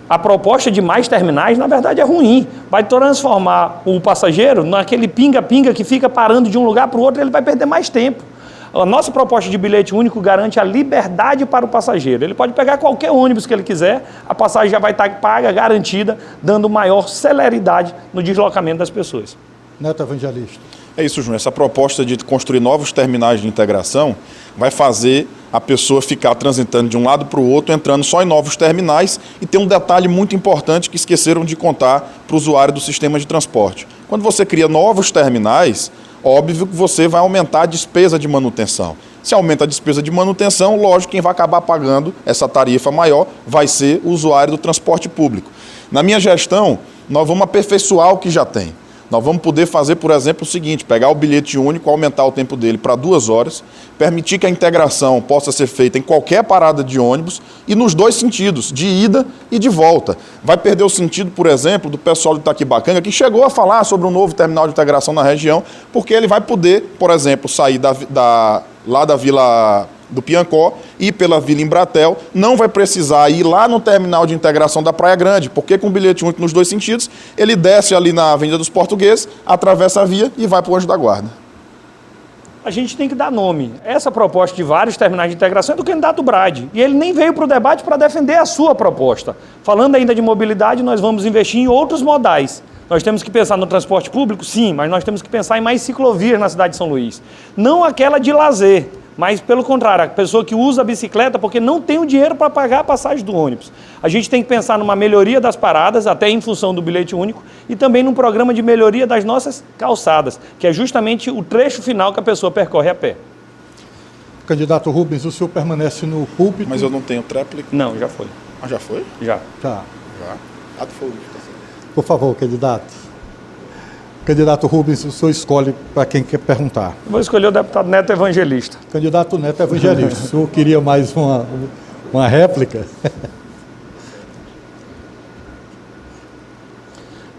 Speaker 5: A proposta de mais terminais, na verdade, é ruim. Vai transformar o passageiro naquele pinga-pinga que fica parando de um lugar para o outro, ele vai perder mais tempo. A nossa proposta de bilhete único garante a liberdade para o passageiro. Ele pode pegar qualquer ônibus que ele quiser, a passagem já vai estar paga, garantida, dando maior celeridade no deslocamento das pessoas.
Speaker 2: Neto Evangelista.
Speaker 7: É isso, Júnior. Essa proposta de construir novos terminais de integração vai fazer a pessoa ficar transitando de um lado para o outro, entrando só em novos terminais. E tem um detalhe muito importante que esqueceram de contar para o usuário do sistema de transporte. Quando você cria novos terminais, óbvio que você vai aumentar a despesa de manutenção. Se aumenta a despesa de manutenção, lógico, quem vai acabar pagando essa tarifa maior vai ser o usuário do transporte público. Na minha gestão, nós vamos aperfeiçoar o que já tem. Nós vamos poder fazer, por exemplo, o seguinte, pegar o bilhete único, aumentar o tempo dele para 2 horas, permitir que a integração possa ser feita em qualquer parada de ônibus e nos dois sentidos, de ida e de volta. Vai perder o sentido, por exemplo, do pessoal de Itaquibacanga, que chegou a falar sobre um novo terminal de integração na região, porque ele vai poder, por exemplo, sair lá da Vila do Piancó e pela Vila Embratel, não vai precisar ir lá no terminal de integração da Praia Grande, porque com o bilhete único nos dois sentidos, ele desce ali na Avenida dos Portugueses, atravessa a via e vai para o Anjo da Guarda.
Speaker 5: A gente tem que dar nome. Essa proposta de vários terminais de integração é do candidato Brade, e ele nem veio para o debate para defender a sua proposta. Falando ainda de mobilidade, nós vamos investir em outros modais. Nós temos que pensar no transporte público, sim, mas nós temos que pensar em mais ciclovias na cidade de São Luís. Não aquela de lazer, mas, pelo contrário, a pessoa que usa a bicicleta porque não tem o dinheiro para pagar a passagem do ônibus. A gente tem que pensar numa melhoria das paradas, até em função do bilhete único, e também num programa de melhoria das nossas calçadas, que é justamente o trecho final que a pessoa percorre a pé.
Speaker 2: Candidato Rubens, o senhor permanece no púlpito?
Speaker 7: Mas eu não tenho tréplica?
Speaker 5: Não, já foi.
Speaker 7: Ah, já foi?
Speaker 5: Já.
Speaker 2: Tá.
Speaker 7: Já?
Speaker 2: Por favor, candidato. Candidato Rubens, o senhor escolhe para quem quer perguntar.
Speaker 5: Vou escolher o deputado Neto Evangelista.
Speaker 2: Candidato Neto Evangelista, o senhor queria mais uma réplica?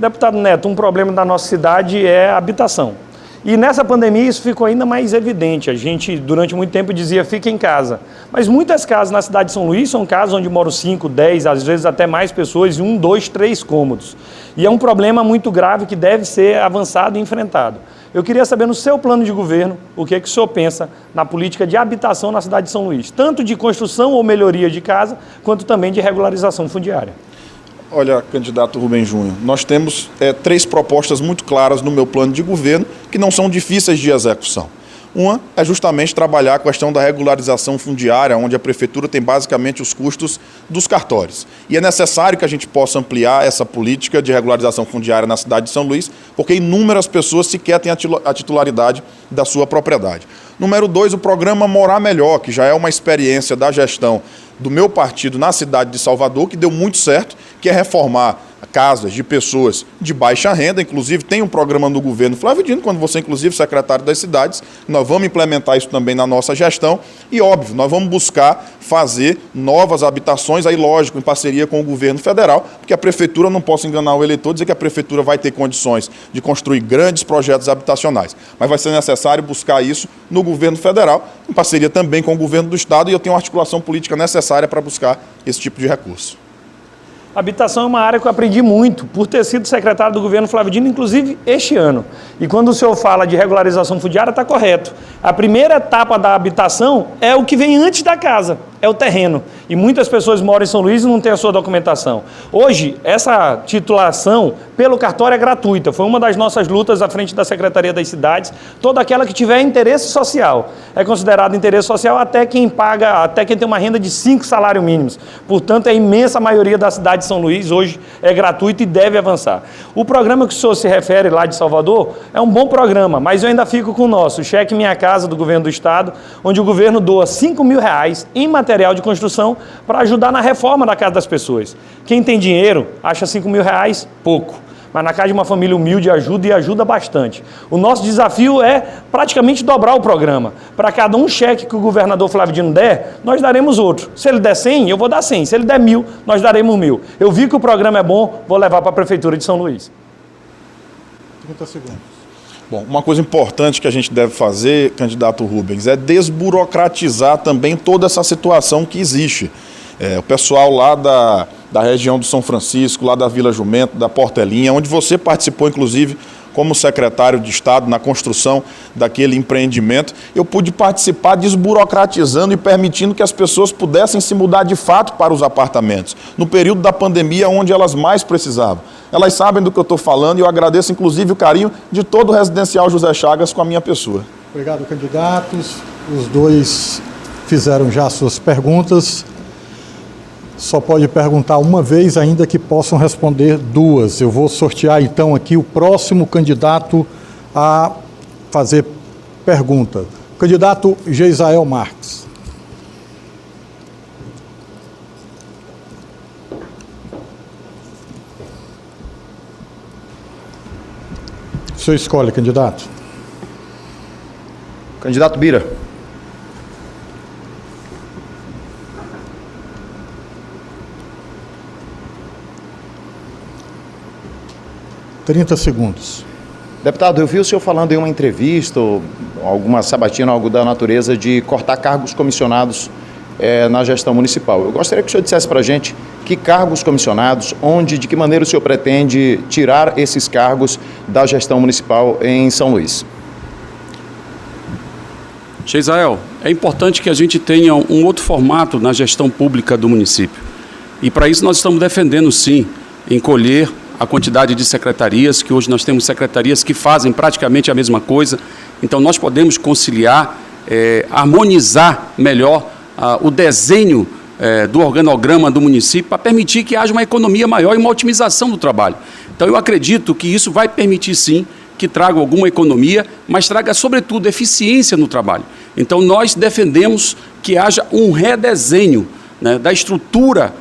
Speaker 5: Deputado Neto, um problema da nossa cidade é a habitação. E nessa pandemia isso ficou ainda mais evidente. A gente, durante muito tempo, dizia, fica em casa. Mas muitas casas na cidade de São Luís são casas onde moram 5, 10, às vezes até mais pessoas, em 1, 2, 3 cômodos. E é um problema muito grave que deve ser avançado e enfrentado. Eu queria saber, no seu plano de governo, o que é que o senhor pensa na política de habitação na cidade de São Luís, tanto de construção ou melhoria de casa, quanto também de regularização fundiária.
Speaker 7: Olha, candidato Rubem Júnior, nós temos 3 propostas muito claras no meu plano de governo que não são difíceis de execução. Uma é justamente trabalhar a questão da regularização fundiária, onde a prefeitura tem basicamente os custos dos cartórios. E é necessário que a gente possa ampliar essa política de regularização fundiária na cidade de São Luís, porque inúmeras pessoas sequer têm a titularidade da sua propriedade. Número 2, o programa Morar Melhor, que já é uma experiência da gestão do meu partido na cidade de Salvador, que deu muito certo, que é reformar casas de pessoas de baixa renda. Inclusive tem um programa no governo Flávio Dino, quando você inclusive secretário das cidades, nós vamos implementar isso também na nossa gestão e óbvio, nós vamos buscar fazer novas habitações, aí lógico, em parceria com o governo federal, porque a prefeitura, não posso enganar o eleitor, dizer que a prefeitura vai ter condições de construir grandes projetos habitacionais, mas vai ser necessário buscar isso no governo federal, em parceria também com o governo do estado, e eu tenho uma articulação política necessária para buscar esse tipo de recurso.
Speaker 5: Habitação é uma área que eu aprendi muito, por ter sido secretário do governo Flávio Dino, inclusive este ano. E quando o senhor fala de regularização fundiária, está correto. A primeira etapa da habitação é o que vem antes da casa, é o terreno. E muitas pessoas moram em São Luís e não têm a sua documentação. Hoje, essa titulação pelo cartório é gratuita. Foi uma das nossas lutas à frente da Secretaria das Cidades. Toda aquela que tiver interesse social é considerado interesse social até quem tem uma renda de 5 salários mínimos. Portanto, a imensa maioria da cidade de São Luís hoje é gratuita e deve avançar. O programa que o senhor se refere lá de Salvador é um bom programa, mas eu ainda fico com o nosso, o Cheque Minha Casa do governo do estado, onde o governo doa R$5.000 em material de construção para ajudar na reforma da casa das pessoas. Quem tem dinheiro acha R$5.000 pouco, mas na casa de uma família humilde ajuda e ajuda bastante. O nosso desafio é praticamente dobrar o programa. Para cada um cheque que o governador Flávio Dino der, nós daremos outro. Se ele der 100, eu vou dar 100. Se ele der 1.000, nós daremos 1.000. Eu vi que o programa é bom, vou levar para a Prefeitura de São Luís.
Speaker 2: 30 segundos.
Speaker 7: Bom, uma coisa importante que a gente deve fazer, candidato Rubens, é desburocratizar também toda essa situação que existe. O pessoal lá da região do São Francisco, lá da Vila Jumento, da Portelinha, onde você participou, inclusive, como secretário de Estado na construção daquele empreendimento, eu pude participar desburocratizando e permitindo que as pessoas pudessem se mudar de fato para os apartamentos, no período da pandemia, onde elas mais precisavam. Elas sabem do que eu estou falando e eu agradeço, inclusive, o carinho de todo o residencial José Chagas com a minha pessoa.
Speaker 2: Obrigado, candidatos. Os dois fizeram já suas perguntas. Só pode perguntar uma vez, ainda que possam responder duas. Eu vou sortear, então, aqui o próximo candidato a fazer pergunta. Candidato Geisael Marques. O senhor escolhe, candidato.
Speaker 3: Candidato Bira.
Speaker 2: Trinta segundos.
Speaker 3: Deputado, eu vi o senhor falando em uma entrevista, ou alguma sabatina, algo da natureza, de cortar cargos comissionados na gestão municipal. Eu gostaria que o senhor dissesse para a gente que cargos comissionados, onde, de que maneira o senhor pretende tirar esses cargos da gestão municipal em São Luís.
Speaker 6: Geisael, é importante que a gente tenha um outro formato na gestão pública do município. E para isso nós estamos defendendo, sim, encolher a quantidade de secretarias, que hoje nós temos secretarias que fazem praticamente a mesma coisa. Então nós podemos conciliar, harmonizar melhor o desenho do organograma do município para permitir que haja uma economia maior e uma otimização do trabalho. Então eu acredito que isso vai permitir, sim, que traga alguma economia, mas traga, sobretudo, eficiência no trabalho. Então nós defendemos que haja um redesenho, né, da estrutura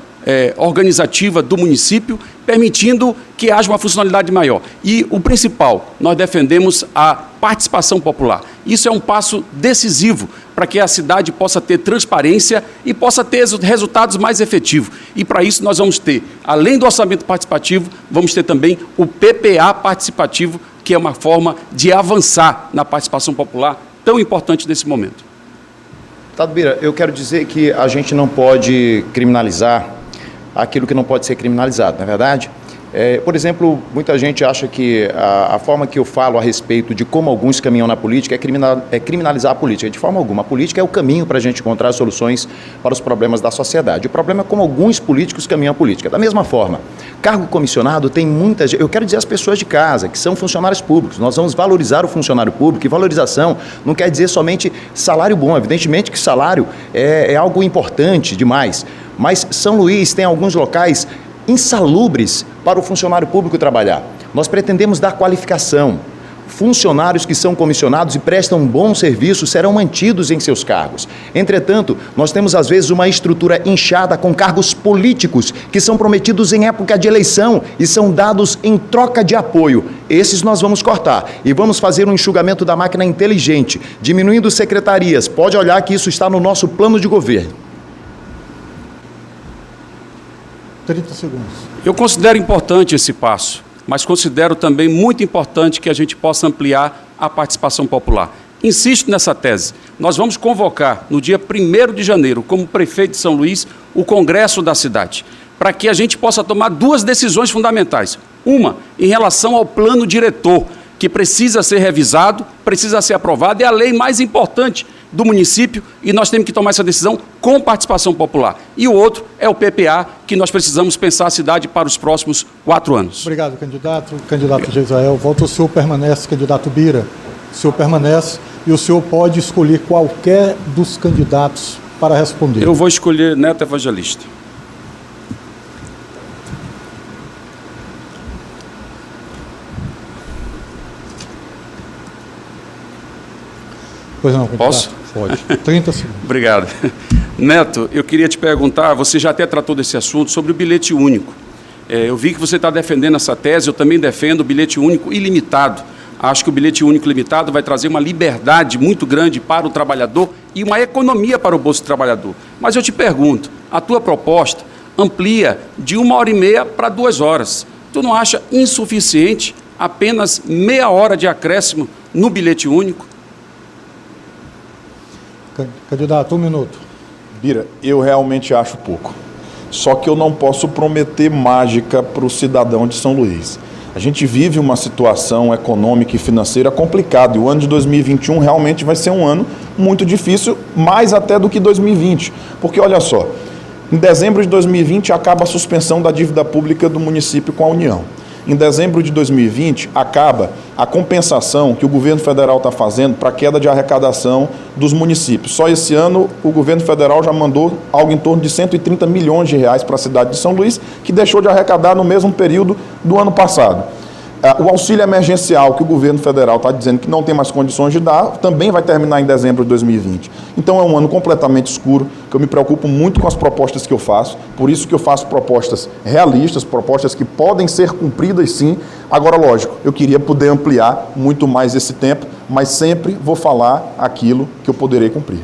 Speaker 6: organizativa do município, permitindo que haja uma funcionalidade maior. E o principal, nós defendemos a participação popular. Isso é um passo decisivo para que a cidade possa ter transparência e possa ter resultados mais efetivos. E para isso nós vamos ter, além do orçamento participativo, vamos ter também o PPA participativo, que é uma forma de avançar na participação popular tão importante nesse momento.
Speaker 3: Deputado Bira, eu quero dizer que a gente não pode criminalizar aquilo que não pode ser criminalizado, não é verdade? Por exemplo, muita gente acha que a forma que eu falo a respeito de como alguns caminham na política é criminalizar a política. De forma alguma, a política é o caminho para a gente encontrar soluções para os problemas da sociedade. O problema é como alguns políticos caminham a política. Da mesma forma, cargo comissionado tem muita gente. Eu quero dizer às pessoas de casa, que são funcionários públicos. Nós vamos valorizar o funcionário público, e valorização não quer dizer somente salário bom. Evidentemente que salário é algo importante demais. Mas São Luís tem alguns locais insalubres para o funcionário público trabalhar. Nós pretendemos dar qualificação. Funcionários que são comissionados e prestam um bom serviço serão mantidos em seus cargos. Entretanto, nós temos às vezes uma estrutura inchada com cargos políticos que são prometidos em época de eleição e são dados em troca de apoio. Esses nós vamos cortar e vamos fazer um enxugamento da máquina inteligente, diminuindo secretarias. Pode olhar que isso está no nosso plano de governo.
Speaker 2: 30 segundos.
Speaker 6: Eu considero importante esse passo, mas considero também muito importante que a gente possa ampliar a participação popular. Insisto nessa tese. Nós vamos convocar, no dia 1º de janeiro, como prefeito de São Luís, o Congresso da cidade, para que a gente possa tomar duas decisões fundamentais. Uma, em relação ao plano diretor, que precisa ser revisado, precisa ser aprovado, é a lei mais importante do município e nós temos que tomar essa decisão com participação popular. E o outro é o PPA, que nós precisamos pensar a cidade para os próximos 4 anos.
Speaker 2: Obrigado, candidato. Candidato Geisrael, volta. O senhor permanece, candidato Bira. O senhor permanece e o senhor pode escolher qualquer dos candidatos para responder.
Speaker 6: Eu vou escolher Neto Evangelista.
Speaker 2: Pois não, candidato.
Speaker 6: Posso?
Speaker 2: Pode. 30 segundos.
Speaker 6: Obrigado. Neto, eu queria te perguntar, você já até tratou desse assunto, sobre o bilhete único. Eu vi que você está defendendo essa tese, eu também defendo o bilhete único ilimitado. Acho que o bilhete único limitado vai trazer uma liberdade muito grande para o trabalhador e uma economia para o bolso do trabalhador. Mas eu te pergunto, a tua proposta amplia de 1h30 para 2 horas. Tu não acha insuficiente apenas meia hora de acréscimo no bilhete único?
Speaker 2: Candidato, 1 minuto.
Speaker 7: Bira, eu realmente acho pouco. Só que eu não posso prometer mágica para o cidadão de São Luís. A gente vive uma situação econômica e financeira complicada e o ano de 2021 realmente vai ser um ano muito difícil, mais até do que 2020. Porque, olha só, em dezembro de 2020 acaba a suspensão da dívida pública do município com a União. Em dezembro de 2020 acaba a compensação que o governo federal está fazendo para a queda de arrecadação dos municípios. Só esse ano o governo federal já mandou algo em torno de 130 milhões de reais para a cidade de São Luís, que deixou de arrecadar no mesmo período do ano passado. O auxílio emergencial que o governo federal está dizendo que não tem mais condições de dar, também vai terminar em dezembro de 2020. Então é um ano completamente escuro, que eu me preocupo muito com as propostas que eu faço, por isso que eu faço propostas realistas, propostas que podem ser cumpridas sim. Agora, lógico, eu queria poder ampliar muito mais esse tempo, mas sempre vou falar aquilo que eu poderei cumprir.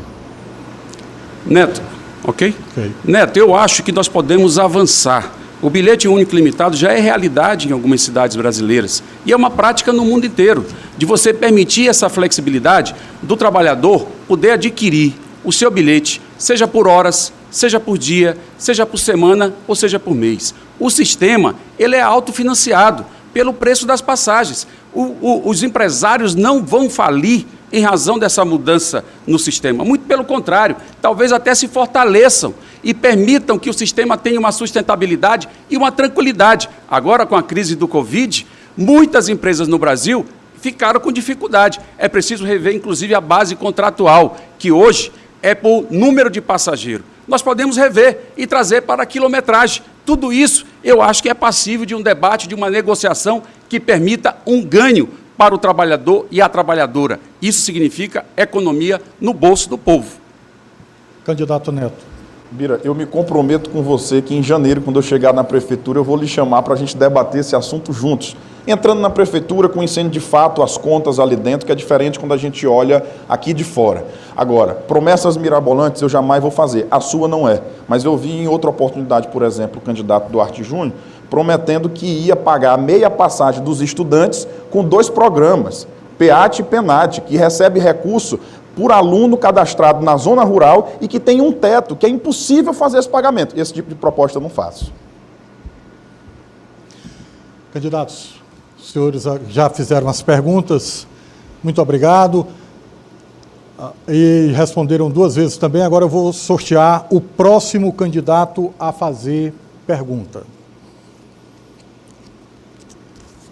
Speaker 6: Neto, ok? Neto, eu acho que nós podemos avançar. O bilhete único limitado já é realidade em algumas cidades brasileiras e é uma prática no mundo inteiro, de você permitir essa flexibilidade do trabalhador poder adquirir o seu bilhete, seja por horas, seja por dia, seja por semana ou seja por mês. O sistema, ele é autofinanciado pelo preço das passagens. Os empresários não vão falir em razão dessa mudança no sistema. Muito pelo contrário, talvez até se fortaleçam e permitam que o sistema tenha uma sustentabilidade e uma tranquilidade. Agora, com a crise do Covid, muitas empresas no Brasil ficaram com dificuldade. É preciso rever, inclusive, a base contratual, que hoje é por número de passageiro. Nós podemos rever e trazer para a quilometragem. Tudo isso, eu acho que é passível de um debate, de uma negociação que permita um ganho para o trabalhador e a trabalhadora. Isso significa economia no bolso do povo.
Speaker 2: Candidato Neto.
Speaker 7: Bira, eu me comprometo com você que em janeiro, quando eu chegar na prefeitura, eu vou lhe chamar para a gente debater esse assunto juntos. Entrando na prefeitura, conhecendo de fato as contas ali dentro, que é diferente quando a gente olha aqui de fora. Agora, promessas mirabolantes eu jamais vou fazer, a sua não é. Mas eu vi em outra oportunidade, por exemplo, o candidato Duarte Júnior, prometendo que ia pagar meia passagem dos estudantes com 2 programas, PEAT e PENAT, que recebe recurso por aluno cadastrado na zona rural e que tem um teto, que é impossível fazer esse pagamento. Esse tipo de proposta eu não faço.
Speaker 2: Candidatos, os senhores já fizeram as perguntas. Muito obrigado. E responderam 2 vezes também. Agora eu vou sortear o próximo candidato a fazer pergunta.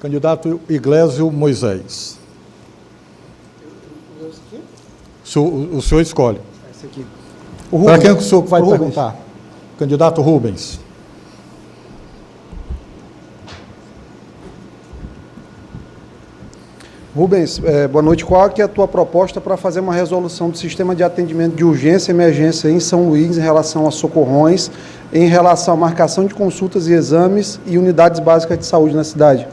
Speaker 2: Candidato Iglesio Moisés. O senhor escolhe.
Speaker 8: Esse aqui.
Speaker 2: Para quem é que o senhor vai perguntar? Candidato Rubens.
Speaker 8: Rubens, boa noite. Qual é a tua proposta para fazer uma resolução do sistema de atendimento de urgência e emergência em São Luís em relação a socorrões, em relação à marcação de consultas e exames e unidades básicas de saúde na cidade?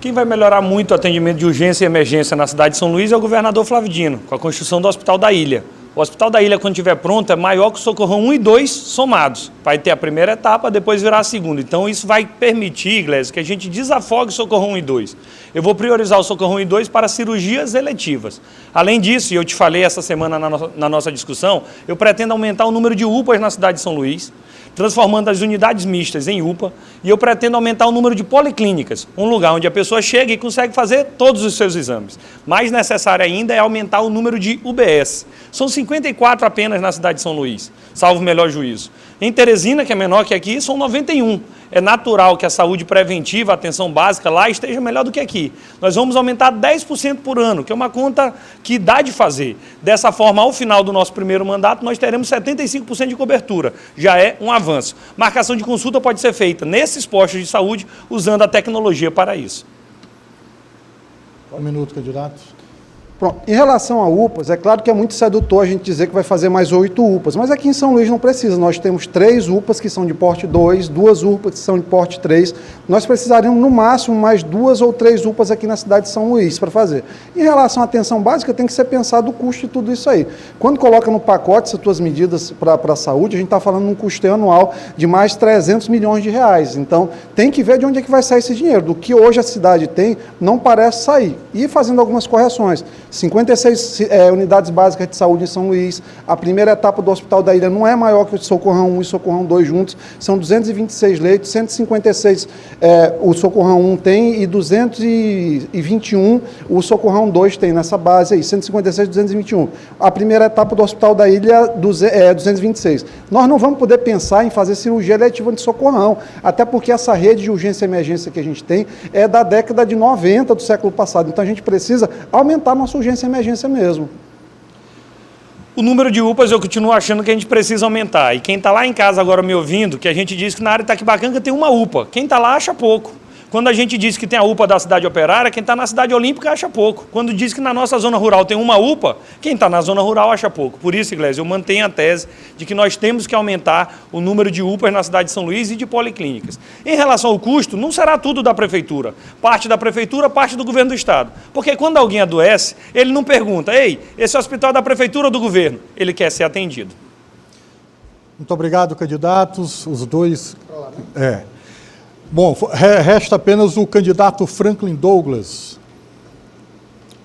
Speaker 5: Quem vai melhorar muito o atendimento de urgência e emergência na cidade de São Luís é o governador Flávio Dino, com a construção do Hospital da Ilha. O Hospital da Ilha, quando estiver pronto, é maior que o Socorrão 1 e 2 somados. Vai ter a primeira etapa, depois virar a segunda. Então, isso vai permitir, Iglesias, que a gente desafogue o Socorrão 1 e 2. Eu vou priorizar o Socorrão 1 e 2 para cirurgias eletivas. Além disso, e eu te falei essa semana na nossa discussão, eu pretendo aumentar o número de UPAs na cidade de São Luís, transformando as unidades mistas em UPA, e eu pretendo aumentar o número de policlínicas, um lugar onde a pessoa chega e consegue fazer todos os seus exames. Mais necessário ainda é aumentar o número de UBS. São 54 apenas na cidade de São Luís, salvo o melhor juízo. Em Teresina, que é menor que aqui, são 91. É natural que a saúde preventiva, a atenção básica lá esteja melhor do que aqui. Nós vamos aumentar 10% por ano, que é uma conta que dá de fazer. Dessa forma, ao final do nosso primeiro mandato, nós teremos 75% de cobertura. Já é um avanço. Marcação de consulta pode ser feita nesses postos de saúde, usando a tecnologia para isso.
Speaker 2: Um minuto, candidato.
Speaker 8: Pronto. Em relação a UPAs, é claro que é muito sedutor a gente dizer que vai fazer mais 8 UPAs, mas aqui em São Luís não precisa. Nós temos 3 UPAs que são de porte 2, 2 UPAs que são de porte 3. Nós precisaríamos, no máximo, mais 2 ou 3 UPAs aqui na cidade de São Luís para fazer. Em relação à atenção básica, tem que ser pensado o custo de tudo isso aí. Quando coloca no pacote essas tuas medidas para a saúde, a gente está falando de um custeio anual de mais 300 milhões de reais. Então, tem que ver de onde é que vai sair esse dinheiro. Do que hoje a cidade tem, não parece sair. E fazendo algumas correções. 56 unidades básicas de saúde em São Luís. A primeira etapa do Hospital da Ilha não é maior que o Socorrão 1 e Socorrão 2 juntos. São 226 leitos, 156 o Socorrão 1 tem e 221 o Socorrão 2 tem nessa base aí, 156 e 221. A primeira etapa do Hospital da Ilha é 226. Nós não vamos poder pensar em fazer cirurgia eletiva de Socorrão, até porque essa rede de urgência e emergência que a gente tem é da década de 90 do século passado. Então a gente precisa aumentar nossa urgência e emergência mesmo.
Speaker 5: O número de UPAs eu continuo achando que a gente precisa aumentar. E quem está lá em casa agora me ouvindo, que a gente diz que na área Itaquibacanga tem uma UPA. Quem está lá acha pouco. Quando a gente diz que tem a UPA da cidade operária, quem está na cidade olímpica acha pouco. Quando diz que na nossa zona rural tem uma UPA, quem está na zona rural acha pouco. Por isso, Iglesias, eu mantenho a tese de que nós temos que aumentar o número de UPAs na cidade de São Luís e de policlínicas. Em relação ao custo, não será tudo da prefeitura. Parte da prefeitura, parte do governo do estado. Porque quando alguém adoece, ele não pergunta, ei, esse hospital é da prefeitura ou do governo? Ele quer ser atendido.
Speaker 2: Muito obrigado, candidatos. Os dois... Bom, resta apenas o candidato Franklin Douglas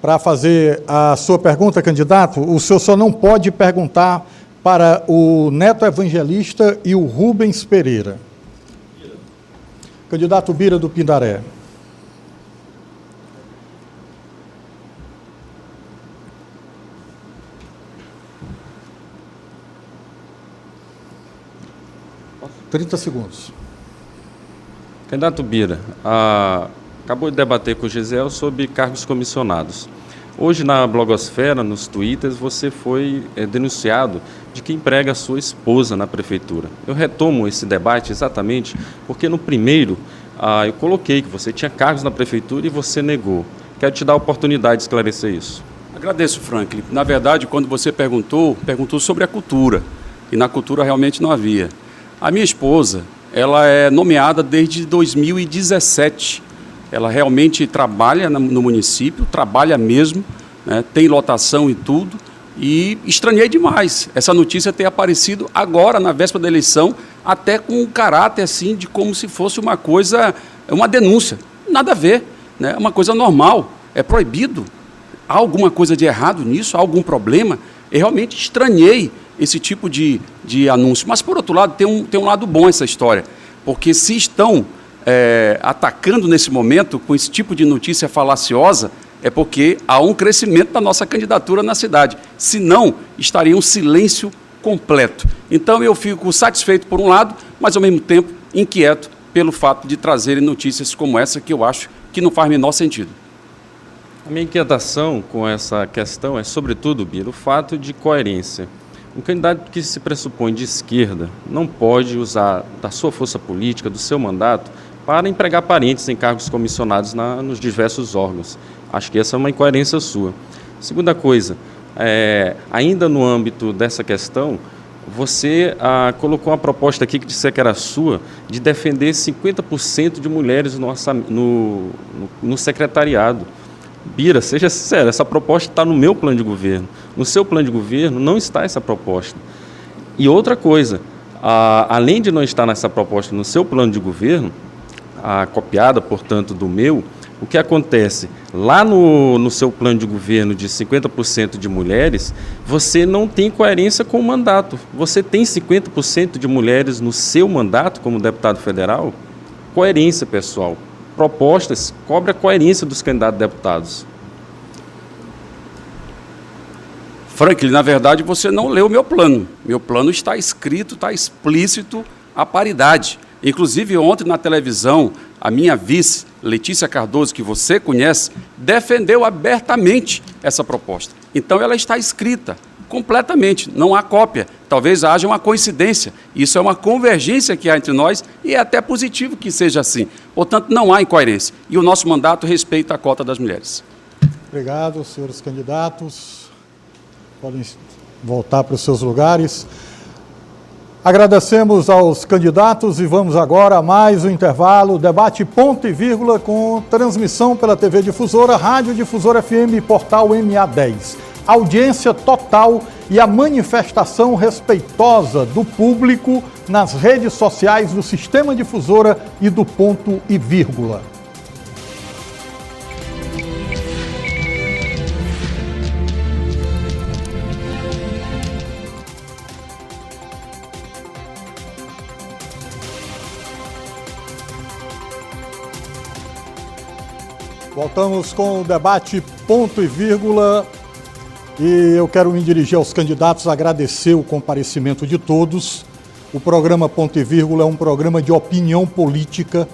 Speaker 2: para fazer a sua pergunta, candidato. O senhor só não pode perguntar para o Neto Evangelista e o Rubens Pereira. Candidato Bira do Pindaré. Trinta segundos.
Speaker 4: Candidato Bira, acabou de debater com o Gisel sobre cargos comissionados. Hoje, na blogosfera, nos twitters, você foi denunciado de que emprega a sua esposa na prefeitura. Eu retomo esse debate exatamente porque no primeiro eu coloquei que você tinha cargos na prefeitura e você negou. Quero te dar a oportunidade de esclarecer isso.
Speaker 6: Agradeço, Franklin. Na verdade, quando você perguntou sobre a cultura. E na cultura realmente não havia. A minha esposa... ela é nomeada desde 2017. Ela realmente trabalha no município, trabalha mesmo, né, tem lotação e tudo, e estranhei demais essa notícia ter aparecido agora, na véspera da eleição, até com um caráter assim, de como se fosse uma coisa, uma denúncia. Nada a ver, né, é uma coisa normal, é proibido. Há alguma coisa de errado nisso? Há algum problema? Eu realmente estranhei esse tipo de anúncio. Mas, por outro lado, tem um lado bom essa história, porque se estão atacando nesse momento com esse tipo de notícia falaciosa, é porque há um crescimento da nossa candidatura na cidade. Se não, estaria um silêncio completo. Então, eu fico satisfeito por um lado, mas, ao mesmo tempo, inquieto pelo fato de trazerem notícias como essa, que eu acho que não faz o menor sentido.
Speaker 4: A minha inquietação com essa questão é, sobretudo, Bira, o fato de coerência. Um candidato que se pressupõe de esquerda não pode usar da sua força política, do seu mandato, para empregar parentes em cargos comissionados nos diversos órgãos. Acho que essa é uma incoerência sua. Segunda coisa, ainda no âmbito dessa questão, você colocou uma proposta aqui que disse que era sua, de defender 50% de mulheres no secretariado. Bira, seja sincero, essa proposta está no meu plano de governo. No seu plano de governo não está essa proposta. E outra coisa, além de não estar nessa proposta no seu plano de governo, copiada, portanto, do meu, o que acontece? Lá no seu plano de governo de 50% de mulheres, você não tem coerência com o mandato. Você tem 50% de mulheres no seu mandato como deputado federal? Coerência, pessoal. Propostas, cobre a coerência dos candidatos a deputados.
Speaker 6: Franklin, na verdade, você não leu o meu plano. Meu plano está escrito, está explícito a paridade. Inclusive, ontem na televisão, a minha vice, Letícia Cardoso, que você conhece, defendeu abertamente essa proposta. Então, ela está escrita completamente, não há cópia. Talvez haja uma coincidência. Isso é uma convergência que há entre nós e é até positivo que seja assim. Portanto, não há incoerência. E o nosso mandato respeita a cota das mulheres.
Speaker 2: Obrigado, senhores candidatos. Podem voltar para os seus lugares. Agradecemos aos candidatos e vamos agora a mais um intervalo, debate ponto e vírgula com transmissão pela TV Difusora, Rádio Difusora FM e Portal MA10. Audiência total e a manifestação respeitosa do público nas redes sociais do Sistema Difusora e do ponto e vírgula. Voltamos com o debate ponto e vírgula e eu quero me dirigir aos candidatos, agradecer o comparecimento de todos. O programa Ponto e Vírgula é um programa de opinião política.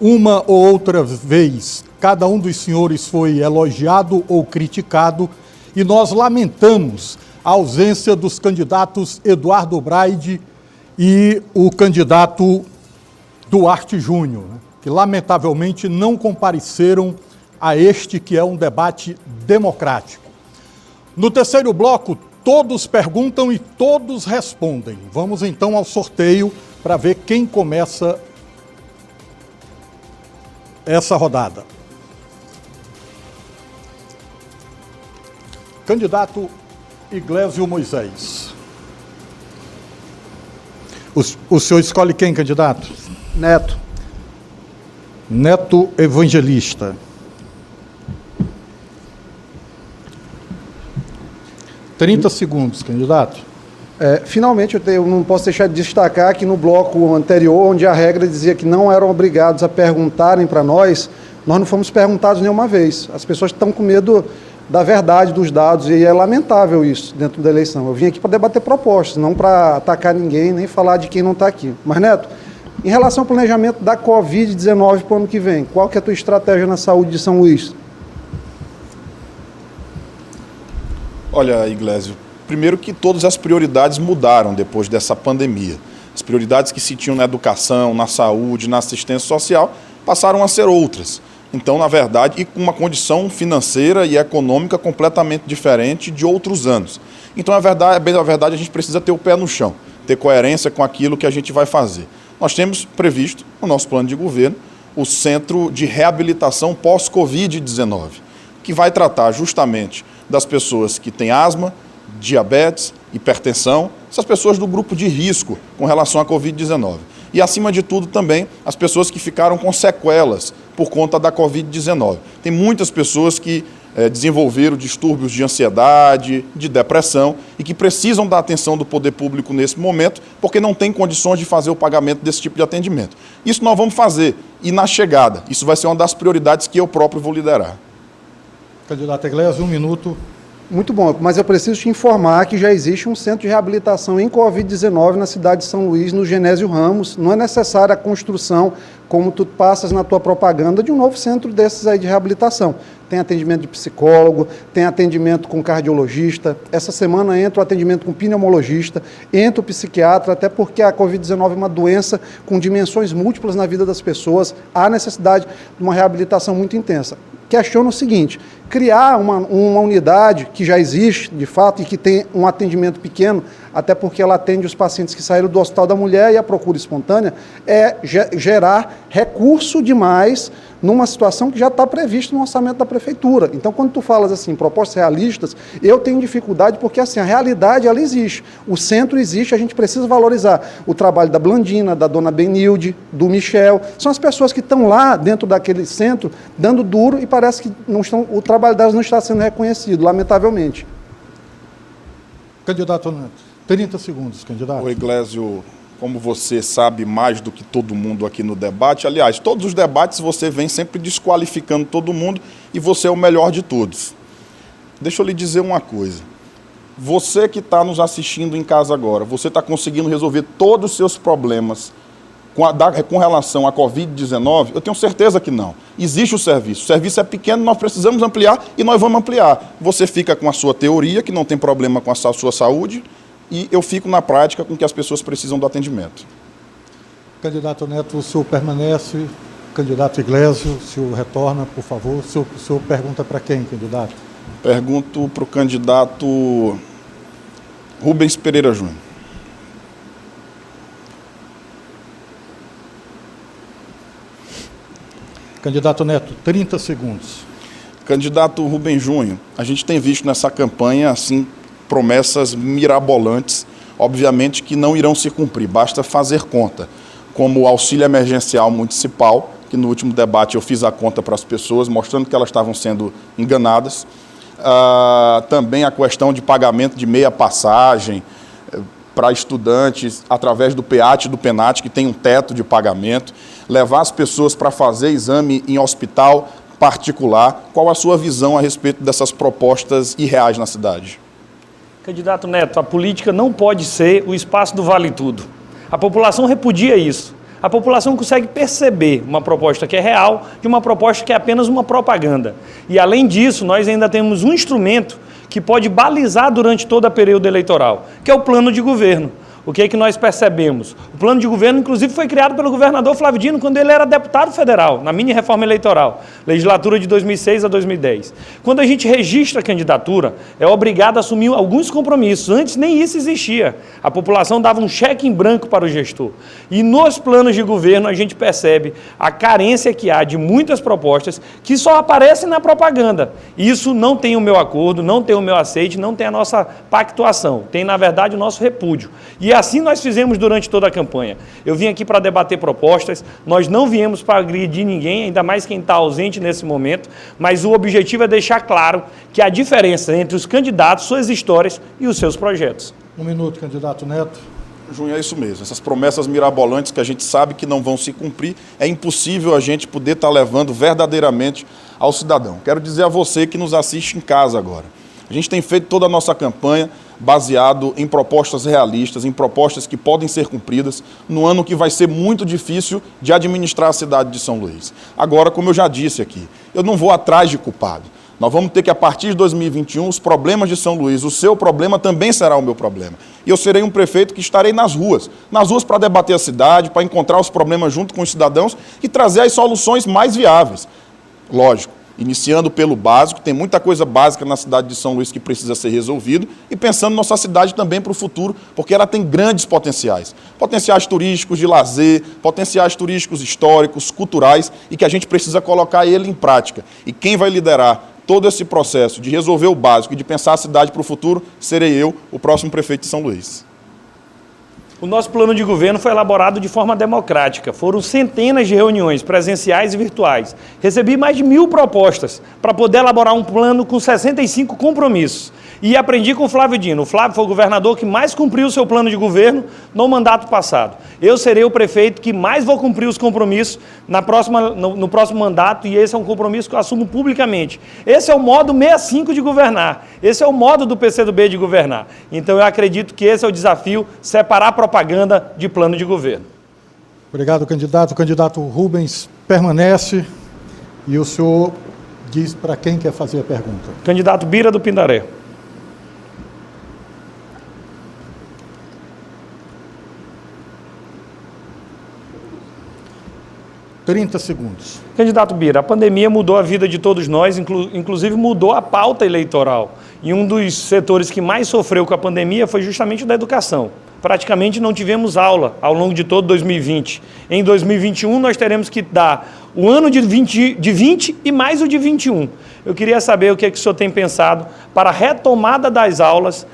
Speaker 2: Uma ou outra vez, cada um dos senhores foi elogiado ou criticado e nós lamentamos a ausência dos candidatos Eduardo Braide e o candidato Duarte Júnior, que lamentavelmente não compareceram a este que é um debate democrático. No terceiro bloco, todos perguntam e todos respondem. Vamos então ao sorteio para ver quem começa essa rodada. Candidato Iglesio Moisés. O senhor escolhe quem, candidato?
Speaker 8: Neto.
Speaker 2: Neto Evangelista. 30 segundos, candidato.
Speaker 8: Finalmente, eu não posso deixar de destacar que no bloco anterior, onde a regra dizia que não eram obrigados a perguntarem para nós não fomos perguntados nenhuma vez. As pessoas estão com medo da verdade dos dados e é lamentável isso dentro da eleição. Eu vim aqui para debater propostas, não para atacar ninguém, nem falar de quem não está aqui. Mas, Neto, em relação ao planejamento da Covid-19 para o ano que vem, qual que é a tua estratégia na saúde de São Luís?
Speaker 7: Olha, Iglesio, primeiro que todas as prioridades mudaram depois dessa pandemia. As prioridades que se tinham na educação, na saúde, na assistência social, passaram a ser outras. Então, na verdade, e com uma condição financeira e econômica completamente diferente de outros anos. Então, bem na verdade, a gente precisa ter o pé no chão, ter coerência com aquilo que a gente vai fazer. Nós temos previsto, no nosso plano de governo, o Centro de Reabilitação Pós-Covid-19, que vai tratar justamente das pessoas que têm asma, diabetes, hipertensão, essas pessoas do grupo de risco com relação à Covid-19. E, acima de tudo, também as pessoas que ficaram com sequelas por conta da Covid-19. Tem muitas pessoas que desenvolveram distúrbios de ansiedade, de depressão e que precisam da atenção do poder público nesse momento porque não tem condições de fazer o pagamento desse tipo de atendimento. Isso nós vamos fazer e na chegada, isso vai ser uma das prioridades que eu próprio vou liderar.
Speaker 2: Candidato Iglesio, 1 minuto.
Speaker 8: Muito bom, mas eu preciso te informar que já existe um centro de reabilitação em Covid-19 na cidade de São Luís, no Genésio Ramos. Não é necessária a construção, como tu passas na tua propaganda, de um novo centro desses aí de reabilitação. Tem atendimento de psicólogo, tem atendimento com cardiologista. Essa semana entra o atendimento com pneumologista, entra o psiquiatra, até porque a Covid-19 é uma doença com dimensões múltiplas na vida das pessoas. Há necessidade de uma reabilitação muito intensa. Questiono o seguinte: criar uma unidade que já existe, de fato, e que tem um atendimento pequeno, até porque ela atende os pacientes que saíram do Hospital da Mulher e a procura espontânea é gerar recurso demais numa situação que já está prevista no orçamento da prefeitura. Então, quando tu falas assim, propostas realistas, eu tenho dificuldade porque assim, a realidade ela existe. O centro existe, a gente precisa valorizar o trabalho da Blandina, da dona Benilde, do Michel. São as pessoas que estão lá dentro daquele centro, dando duro e parece que o trabalho delas não está sendo reconhecido, lamentavelmente.
Speaker 2: Candidato Neto, 30 segundos, candidato.
Speaker 7: Oi, Glésio. Como você sabe mais do que todo mundo aqui no debate, aliás, todos os debates você vem sempre desqualificando todo mundo e você é o melhor de todos. Deixa eu lhe dizer uma coisa. Você que está nos assistindo em casa agora, você está conseguindo resolver todos os seus problemas com relação à Covid-19? Eu tenho certeza que não. Existe o serviço é pequeno, nós precisamos ampliar e nós vamos ampliar. Você fica com a sua teoria, que não tem problema com a sua saúde, e eu fico na prática com que as pessoas precisam do atendimento.
Speaker 2: Candidato Neto, o senhor permanece? Candidato Iglesias, o senhor retorna, por favor. O senhor pergunta para quem, candidato?
Speaker 7: Pergunto para o candidato Rubens Pereira Júnior.
Speaker 2: Candidato Neto, 30 segundos.
Speaker 7: Candidato Rubens Júnior, a gente tem visto nessa campanha, assim, promessas mirabolantes, obviamente que não irão se cumprir, basta fazer conta, como o auxílio emergencial municipal, que no último debate eu fiz a conta para as pessoas, mostrando que elas estavam sendo enganadas, também a questão de pagamento de meia passagem para estudantes, através do PEAT e do PENAT, que tem um teto de pagamento, levar as pessoas para fazer exame em hospital particular. Qual a sua visão a respeito dessas propostas irreais na cidade?
Speaker 5: Candidato Neto, a política não pode ser o espaço do vale tudo. A população repudia isso. A população consegue perceber uma proposta que é real de uma proposta que é apenas uma propaganda. E, além disso, nós ainda temos um instrumento que pode balizar durante todo o período eleitoral, que é o plano de governo. O que é que nós percebemos? O plano de governo, inclusive, foi criado pelo governador Flávio Dino quando ele era deputado federal, na mini-reforma eleitoral, legislatura de 2006 a 2010. Quando a gente registra a candidatura, é obrigado a assumir alguns compromissos. Antes nem isso existia. A população dava um cheque em branco para o gestor. E nos planos de governo a gente percebe a carência que há de muitas propostas que só aparecem na propaganda. Isso não tem o meu acordo, não tem o meu aceite, não tem a nossa pactuação. Tem, na verdade, o nosso repúdio. E assim nós fizemos durante toda a campanha. Eu vim aqui para debater propostas, nós não viemos para agredir ninguém, ainda mais quem está ausente nesse momento, mas o objetivo é deixar claro que há diferença entre os candidatos, suas histórias e os seus projetos.
Speaker 2: Um minuto, candidato Neto.
Speaker 7: Júnior, é isso mesmo. Essas promessas mirabolantes que a gente sabe que não vão se cumprir, é impossível a gente poder estar levando verdadeiramente ao cidadão. Quero dizer a você que nos assiste em casa agora. A gente tem feito toda a nossa campanha baseado em propostas realistas, em propostas que podem ser cumpridas no ano que vai ser muito difícil de administrar a cidade de São Luís. Agora, como eu já disse aqui, eu não vou atrás de culpado. Nós vamos ter que, a partir de 2021, os problemas de São Luís, o seu problema também será o meu problema. E eu serei um prefeito que estarei nas ruas para debater a cidade, para encontrar os problemas junto com os cidadãos e trazer as soluções mais viáveis. Lógico, iniciando pelo básico, tem muita coisa básica na cidade de São Luís que precisa ser resolvido, e pensando nossa cidade também para o futuro, porque ela tem grandes potenciais. Potenciais turísticos de lazer, potenciais turísticos históricos, culturais, e que a gente precisa colocar ele em prática. E quem vai liderar todo esse processo de resolver o básico e de pensar a cidade para o futuro, serei eu, o próximo prefeito de São Luís.
Speaker 5: O nosso plano de governo foi elaborado de forma democrática. Foram centenas de reuniões presenciais e virtuais. Recebi mais de 1000 propostas para poder elaborar um plano com 65 compromissos. E aprendi com o Flávio Dino. O Flávio foi o governador que mais cumpriu o seu plano de governo no mandato passado. Eu serei o prefeito que mais vou cumprir os compromissos no próximo mandato, e esse é um compromisso que eu assumo publicamente. Esse é o modo 65 de governar. Esse é o modo do PCdoB de governar. Então eu acredito que esse é o desafio, separar propaganda de plano de governo.
Speaker 2: Obrigado, candidato. O candidato Rubens permanece e o senhor diz para quem quer fazer a pergunta.
Speaker 5: Candidato Bira do Pindaré.
Speaker 2: 30 segundos.
Speaker 5: Candidato Bira, a pandemia mudou a vida de todos nós, inclusive mudou a pauta eleitoral. E um dos setores que mais sofreu com a pandemia foi justamente o da educação. Praticamente não tivemos aula ao longo de todo 2020. Em 2021, nós teremos que dar o ano de 20 e mais o de 21. Eu queria saber o que é que o senhor tem pensado para a retomada das aulas,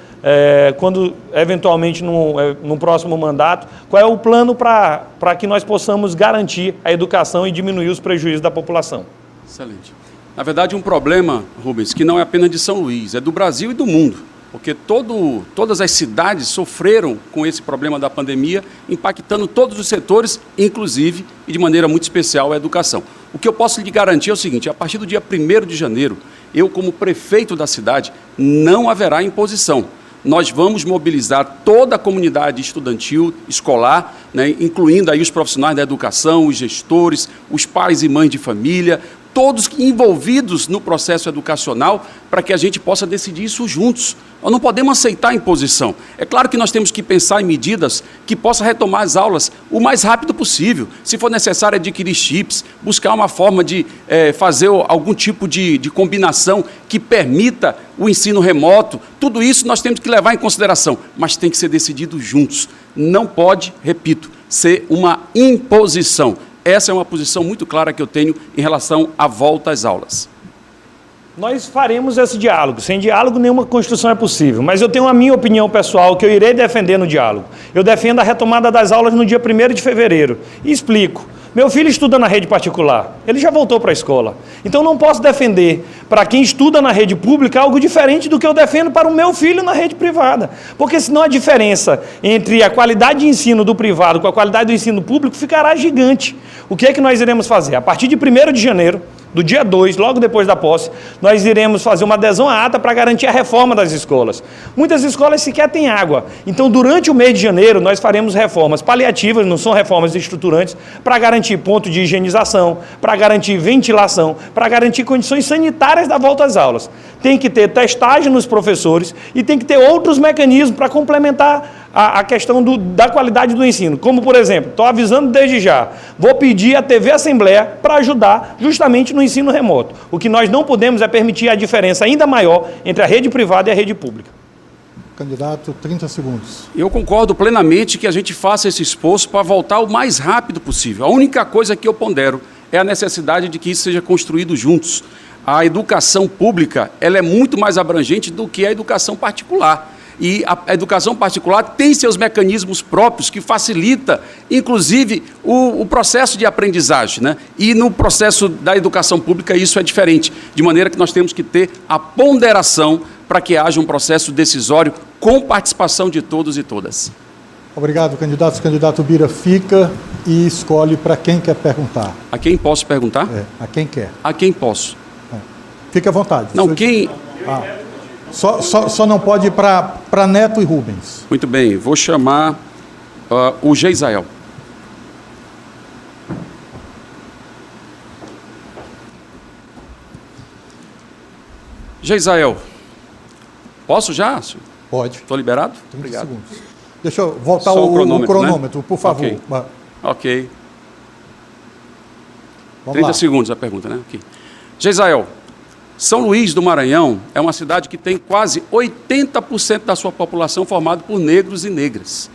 Speaker 5: quando eventualmente no próximo mandato, qual é o plano para que nós possamos garantir a educação e diminuir os prejuízos da população?
Speaker 6: Excelente. Na verdade, um problema, Rubens, que não é apenas de São Luís, é do Brasil e do mundo, porque todas as cidades sofreram com esse problema da pandemia, impactando todos os setores, inclusive, e de maneira muito especial, a educação. O que eu posso lhe garantir é o seguinte: a partir do dia 1º de janeiro, eu, como prefeito da cidade, não haverá imposição. Nós vamos mobilizar toda a comunidade estudantil, escolar, né, incluindo aí os profissionais da educação, os gestores, os pais e mães de família, todos envolvidos no processo educacional, para que a gente possa decidir isso juntos. Nós não podemos aceitar a imposição. É claro que nós temos que pensar em medidas que possam retomar as aulas o mais rápido possível. Se for necessário adquirir chips, buscar uma forma de fazer algum tipo de combinação que permita o ensino remoto, tudo isso nós temos que levar em consideração, mas tem que ser decidido juntos. Não pode, repito, ser uma imposição. Essa é uma posição muito clara que eu tenho em relação à volta às aulas.
Speaker 5: Nós faremos esse diálogo. Sem diálogo, nenhuma construção é possível. Mas eu tenho a minha opinião pessoal que eu irei defender no diálogo. Eu defendo a retomada das aulas no dia 1º de fevereiro. E explico. Meu filho estuda na rede particular. Ele já voltou para a escola. Então não posso defender para quem estuda na rede pública algo diferente do que eu defendo para o meu filho na rede privada. Porque senão a diferença entre a qualidade de ensino do privado com a qualidade do ensino público ficará gigante. O que é que nós iremos fazer? A partir de 1º de janeiro, do dia 2, logo depois da posse, nós iremos fazer uma adesão à ata para garantir a reforma das escolas. Muitas escolas sequer têm água. Então, durante o mês de janeiro, nós faremos reformas paliativas, não são reformas estruturantes, para garantir ponto de higienização, para garantir ventilação, para garantir condições sanitárias da volta às aulas. Tem que ter testagem nos professores e tem que ter outros mecanismos para complementar a questão da qualidade do ensino. Como, por exemplo, estou avisando desde já, vou pedir a TV Assembleia para ajudar justamente no ensino remoto. O que nós não podemos é permitir a diferença ainda maior entre a rede privada e a rede pública.
Speaker 2: Candidato, 30 segundos.
Speaker 6: Eu concordo plenamente que a gente faça esse esforço para voltar o mais rápido possível. A única coisa que eu pondero é a necessidade de que isso seja construído juntos. A educação pública, ela é muito mais abrangente do que a educação particular. E a educação particular tem seus mecanismos próprios que facilita, inclusive, o processo de aprendizagem, né? E no processo da educação pública isso é diferente, de maneira que nós temos que ter a ponderação para que haja um processo decisório com participação de todos e todas.
Speaker 2: Obrigado, candidatos. O candidato Bira fica e escolhe para quem quer perguntar.
Speaker 6: A quem posso perguntar?
Speaker 2: A quem quer.
Speaker 6: A quem posso.
Speaker 2: Fique à vontade.
Speaker 6: Não, quem...
Speaker 2: Só não pode ir para Neto e Rubens.
Speaker 6: Muito bem, vou chamar o Geisael. Geisael, posso já, senhor?
Speaker 2: Pode.
Speaker 6: Estou liberado?
Speaker 2: 30
Speaker 6: Obrigado.
Speaker 2: segundos. Deixa eu voltar
Speaker 6: Só
Speaker 2: o cronômetro, né? Por favor.
Speaker 6: Ok.
Speaker 2: Vamos
Speaker 6: 30
Speaker 2: lá.
Speaker 6: segundos a pergunta, né? Okay. Geisael, São Luís do Maranhão é uma cidade que tem quase 80% da sua população formada por negros e negras.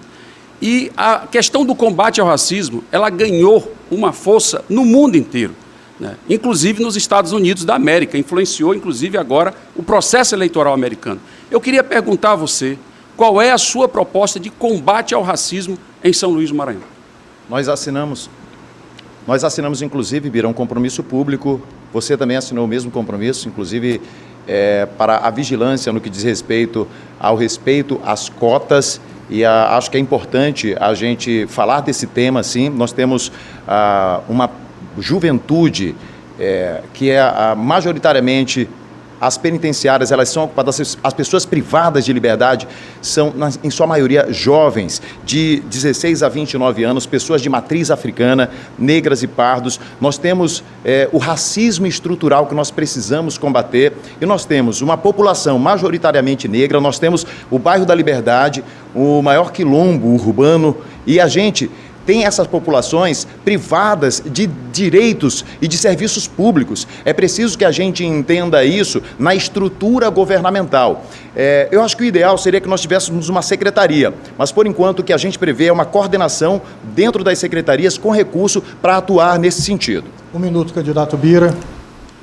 Speaker 6: E a questão do combate ao racismo, ela ganhou uma força no mundo inteiro, né? Inclusive nos Estados Unidos da América, influenciou inclusive agora o processo eleitoral americano. Eu queria perguntar a você, qual é a sua proposta de combate ao racismo em São Luís do Maranhão?
Speaker 3: Nós assinamos inclusive, Bira, um compromisso público. Você também assinou o mesmo compromisso, inclusive para a vigilância no que diz respeito às cotas, e acho que é importante a gente falar desse tema, sim. Nós temos uma juventude que é majoritariamente... As penitenciárias, elas são ocupadas, as pessoas privadas de liberdade são, em sua maioria, jovens, de 16 a 29 anos, pessoas de matriz africana, negras e pardos. Nós temos o racismo estrutural que nós precisamos combater, e nós temos uma população majoritariamente negra, nós temos o bairro da Liberdade, o maior quilombo urbano, e a gente
Speaker 9: tem essas populações privadas de direitos e de serviços públicos. É preciso que a gente entenda isso na estrutura governamental. Eu acho que o ideal seria que nós tivéssemos uma secretaria, mas por enquanto o que a gente prevê é uma coordenação dentro das secretarias com recurso para atuar nesse sentido.
Speaker 2: 1 minuto, candidato Bira.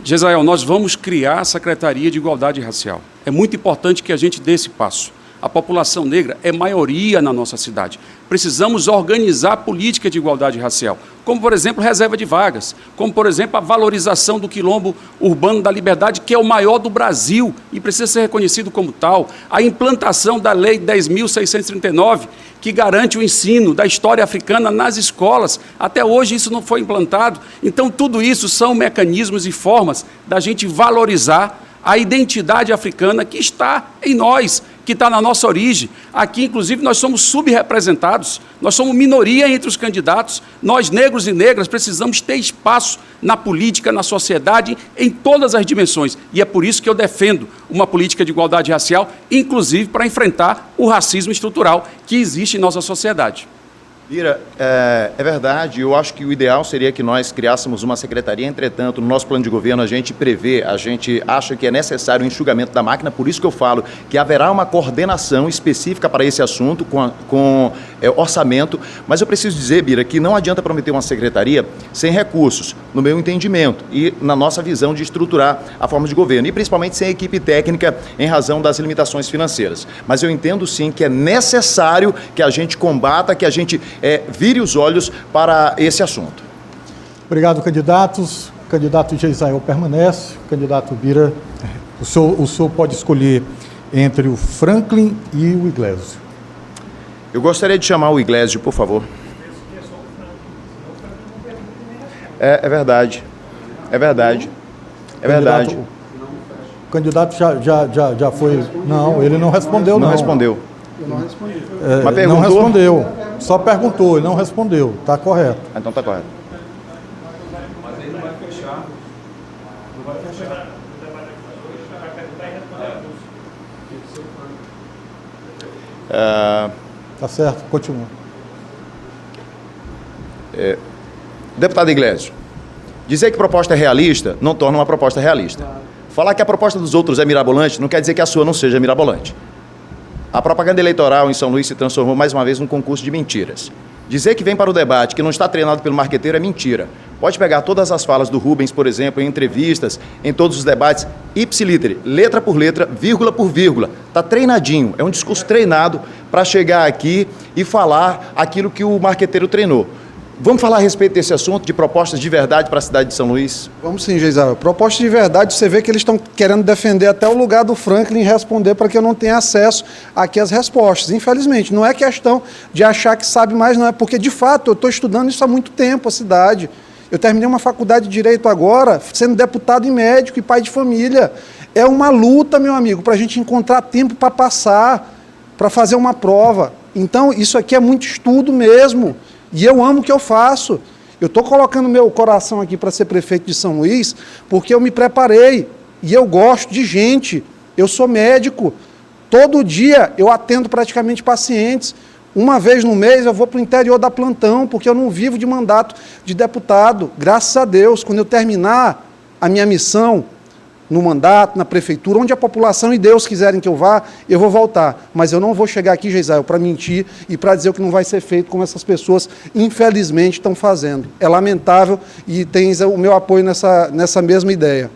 Speaker 6: Gesael, nós vamos criar a Secretaria de Igualdade Racial. É muito importante que a gente dê esse passo. A população negra é maioria na nossa cidade. Precisamos organizar a política de igualdade racial, como, por exemplo, reserva de vagas, como, por exemplo, a valorização do quilombo urbano da Liberdade, que é o maior do Brasil e precisa ser reconhecido como tal, a implantação da Lei 10.639, que garante o ensino da história africana nas escolas. Até hoje isso não foi implantado. Então, tudo isso são mecanismos e formas da gente valorizar a identidade africana que está em nós, que está na nossa origem. Aqui, inclusive, nós somos subrepresentados, nós somos minoria entre os candidatos. Nós, negros e negras, precisamos ter espaço na política, na sociedade, em todas as dimensões. E é por isso que eu defendo uma política de igualdade racial, inclusive para enfrentar o racismo estrutural que existe em nossa sociedade.
Speaker 9: Bira, é verdade, eu acho que o ideal seria que nós criássemos uma secretaria, entretanto, no nosso plano de governo a gente prevê, a gente acha que é necessário o enxugamento da máquina, por isso que eu falo que haverá uma coordenação específica para esse assunto, com orçamento, mas eu preciso dizer, Bira, que não adianta prometer uma secretaria sem recursos, no meu entendimento, e na nossa visão de estruturar a forma de governo, e principalmente sem equipe técnica em razão das limitações financeiras. Mas eu entendo sim que é necessário que a gente combata, que a gente vire os olhos para esse assunto.
Speaker 2: Obrigado, candidatos. O candidato Geisael permanece. O candidato Bira, o senhor pode escolher entre o Franklin e o Iglesio.
Speaker 9: Eu gostaria de chamar o Iglesio, por favor. É verdade. É verdade. É verdade.
Speaker 2: O candidato já foi... Não, ele não respondeu, não.
Speaker 9: Não respondeu.
Speaker 8: Eu não respondi.
Speaker 9: Mas perguntou?
Speaker 2: Não respondeu. Só perguntou e não respondeu. Está correto.
Speaker 9: Então está correto.
Speaker 6: Mas aí não vai fechar. Não vai fechar.
Speaker 2: Tá certo, continua.
Speaker 9: Deputado Iglesio, dizer que proposta é realista não torna uma proposta realista. Falar que a proposta dos outros é mirabolante não quer dizer que a sua não seja mirabolante. A propaganda eleitoral em São Luís se transformou mais uma vez num concurso de mentiras. Dizer que vem para o debate que não está treinado pelo marqueteiro é mentira. Pode pegar todas as falas do Rubens, por exemplo, em entrevistas, em todos os debates, ipsiliter, letra por letra, vírgula por vírgula. Está treinadinho, é um discurso treinado para chegar aqui e falar aquilo que o marqueteiro treinou. Vamos falar a respeito desse assunto, de propostas de verdade para a cidade de São Luís?
Speaker 8: Vamos sim, Geisael. Propostas de verdade, você vê que eles estão querendo defender até o lugar do Franklin e responder para que eu não tenha acesso aqui às respostas. Infelizmente, não é questão de achar que sabe mais, não é porque, de fato, eu estou estudando isso há muito tempo, a cidade. Eu terminei uma faculdade de Direito agora, sendo deputado e médico e pai de família. É uma luta, meu amigo, para a gente encontrar tempo para passar, para fazer uma prova. Então, isso aqui é muito estudo mesmo. E eu amo o que eu faço. Eu estou colocando meu coração aqui para ser prefeito de São Luís porque eu me preparei. E eu gosto de gente. Eu sou médico. Todo dia eu atendo praticamente pacientes. Uma vez no mês eu vou para o interior da plantão, porque eu não vivo de mandato de deputado. Graças a Deus, quando eu terminar a minha missão no mandato, na prefeitura, onde a população e Deus quiserem que eu vá, eu vou voltar. Mas eu não vou chegar aqui, Geisael, para mentir e para dizer o que não vai ser feito, como essas pessoas, infelizmente, estão fazendo. É lamentável e tens o meu apoio nessa mesma ideia.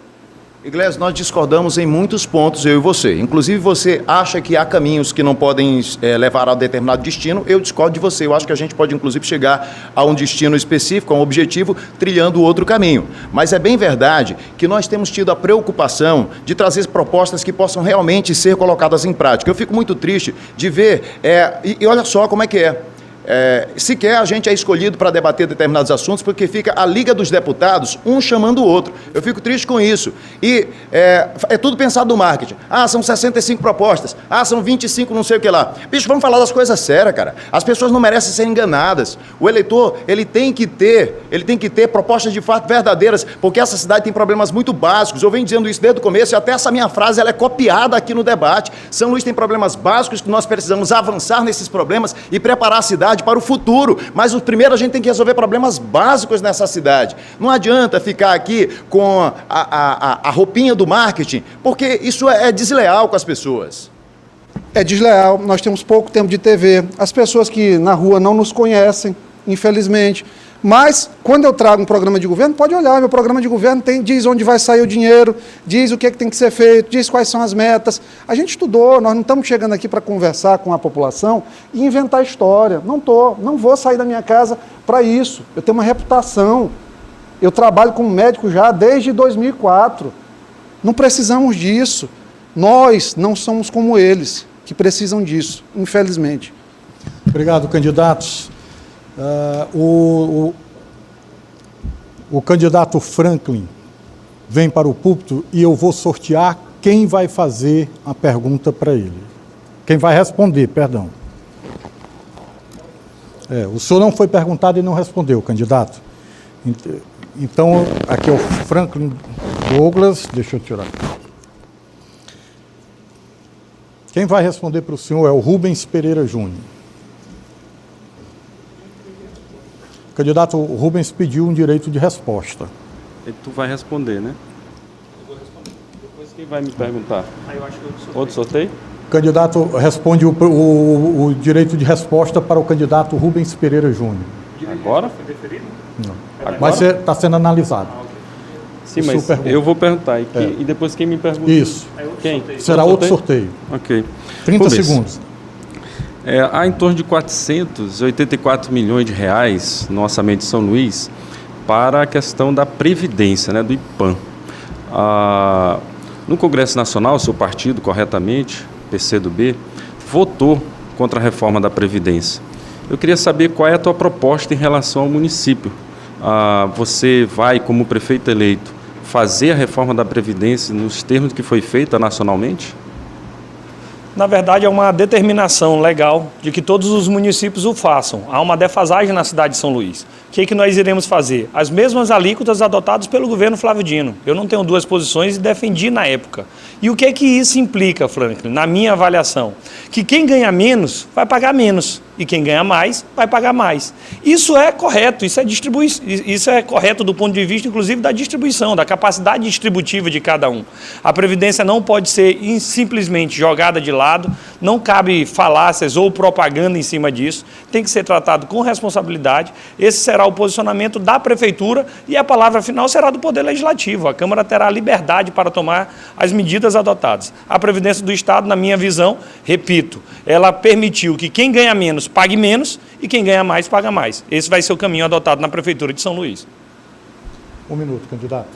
Speaker 9: Iglesio, nós discordamos em muitos pontos, eu e você. Inclusive, você acha que há caminhos que não podem levar a determinado destino. Eu discordo de você. Eu acho que a gente pode, inclusive, chegar a um destino específico, a um objetivo, trilhando outro caminho. Mas é bem verdade que nós temos tido a preocupação de trazer propostas que possam realmente ser colocadas em prática. Eu fico muito triste de ver, e olha só como é que é. Sequer a gente é escolhido para debater determinados assuntos porque fica a Liga dos Deputados, um chamando o outro. Eu fico triste com isso. E é tudo pensado no marketing. São 65 propostas. São 25 não sei o que lá. Bicho, vamos falar das coisas sérias, cara. As pessoas não merecem ser enganadas. O eleitor, ele tem que ter propostas de fato verdadeiras, porque essa cidade tem problemas muito básicos. Eu venho dizendo isso desde o começo e até essa minha frase ela é copiada aqui no debate. São Luís tem problemas básicos que nós precisamos avançar nesses problemas e preparar a cidade cidade para o futuro. Mas primeiro a gente tem que resolver problemas básicos nessa cidade. Não adianta ficar aqui com a roupinha do marketing, porque isso é desleal com as pessoas.
Speaker 8: É desleal, nós temos pouco tempo de TV, as pessoas que na rua não nos conhecem, infelizmente. Mas, quando eu trago um programa de governo, pode olhar, meu programa de governo diz onde vai sair o dinheiro, diz o que tem que ser feito, diz quais são as metas. A gente estudou, nós não estamos chegando aqui para conversar com a população e inventar história. Não vou sair da minha casa para isso. Eu tenho uma reputação. Eu trabalho como médico já desde 2004. Não precisamos disso. Nós não somos como eles, que precisam disso, infelizmente.
Speaker 2: Obrigado, candidatos. O candidato Franklin vem para o púlpito e eu vou sortear quem vai fazer a pergunta para ele. Quem vai responder, perdão. O senhor não foi perguntado e não respondeu, candidato. Então, aqui é o Franklin Douglas. Deixa eu tirar. Quem vai responder para o senhor é o Rubens Pereira Júnior. O candidato Rubens pediu um direito de resposta.
Speaker 4: E tu vai responder, né? Eu vou responder. Depois quem vai me perguntar? Eu acho que eu sorteio. Outro sorteio?
Speaker 2: O candidato responde o direito de resposta para o candidato Rubens Pereira Júnior.
Speaker 4: Agora?
Speaker 2: Não. Mas está sendo analisado.
Speaker 4: Sim, mas eu vou perguntar. E depois quem me pergunta?
Speaker 2: Isso.
Speaker 4: Quem?
Speaker 2: Será outro sorteio.
Speaker 4: Ok.
Speaker 2: 30
Speaker 4: Rubens,
Speaker 2: segundos.
Speaker 4: Há em torno de 484 milhões de reais no orçamento de São Luís para a questão da Previdência, né, do IPAM. No Congresso Nacional, seu partido, corretamente, PCdoB, votou contra a reforma da Previdência. Eu queria saber qual é a tua proposta em relação ao município. Você vai, como prefeito eleito, fazer a reforma da Previdência nos termos que foi feita nacionalmente?
Speaker 5: Na verdade, é uma determinação legal de que todos os municípios o façam. Há uma defasagem na cidade de São Luís. O que nós iremos fazer? As mesmas alíquotas adotadas pelo governo Flávio Dino. Eu não tenho duas posições e defendi na época. E o que isso implica, Franklin, na minha avaliação? Que quem ganha menos vai pagar menos e quem ganha mais vai pagar mais. Isso é correto, isso é correto do ponto de vista, inclusive, da distribuição, da capacidade distributiva de cada um. A Previdência não pode ser simplesmente jogada de lado, não cabe falácias ou propaganda em cima disso, tem que ser tratado com responsabilidade. Esse será o posicionamento da Prefeitura e a palavra final será do Poder Legislativo. A Câmara terá liberdade para tomar as medidas adotadas. A Previdência do Estado, na minha visão, repito, ela permitiu que quem ganha menos pague menos e quem ganha mais paga mais. Esse vai ser o caminho adotado na Prefeitura de São Luís.
Speaker 2: Um minuto, candidato.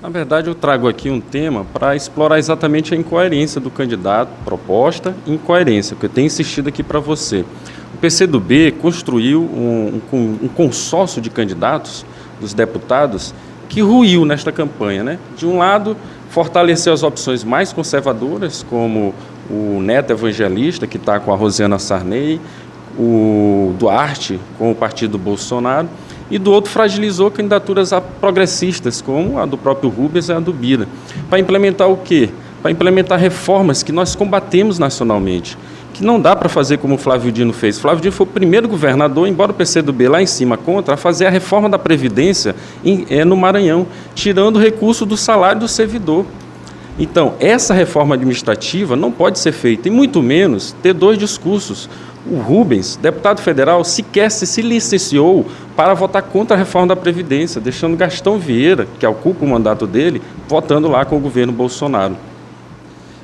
Speaker 4: Na verdade, eu trago aqui um tema para explorar exatamente a incoerência do candidato, proposta e incoerência, que eu tenho insistido aqui para você. O PCdoB construiu um consórcio de candidatos, dos deputados, que ruiu nesta campanha, né? De um lado, fortaleceu as opções mais conservadoras, como o Neto Evangelista, que está com a Rosiana Sarney, o Duarte com o partido Bolsonaro, e do outro fragilizou candidaturas progressistas, como a do próprio Rubens e a do Bira. Para implementar o quê? Para implementar reformas que nós combatemos nacionalmente, que não dá para fazer como o Flávio Dino fez. O Flávio Dino foi o primeiro governador, embora o PCdoB lá em cima contra, a fazer a reforma da Previdência no Maranhão, tirando o recurso do salário do servidor. Então, essa reforma administrativa não pode ser feita, e muito menos ter dois discursos. O Rubens, deputado federal, sequer se licenciou para votar contra a reforma da Previdência, deixando Gastão Vieira, que ocupa o mandato dele, votando lá com o governo Bolsonaro.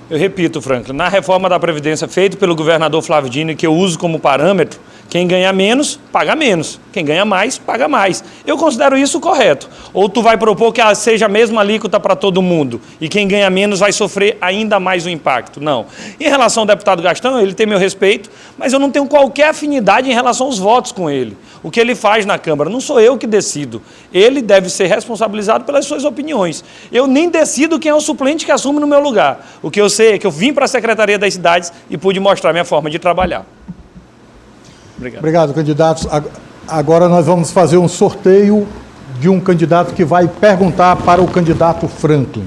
Speaker 5: Eu repito, Franklin, na reforma da Previdência feita pelo governador Flávio Dino, que eu uso como parâmetro, quem ganha menos, paga menos. Quem ganha mais, paga mais. Eu considero isso correto. Ou tu vai propor que seja a mesma alíquota para todo mundo e quem ganha menos vai sofrer ainda mais o impacto? Não. Em relação ao deputado Gastão, ele tem meu respeito, mas eu não tenho qualquer afinidade em relação aos votos com ele. O que ele faz na Câmara, não sou eu que decido. Ele deve ser responsabilizado pelas suas opiniões. Eu nem decido quem é o suplente que assume no meu lugar. O que eu sei é que eu vim para a Secretaria das Cidades e pude mostrar minha forma de trabalhar.
Speaker 2: Obrigado, candidatos. Agora nós vamos fazer um sorteio de um candidato que vai perguntar para o candidato Franklin.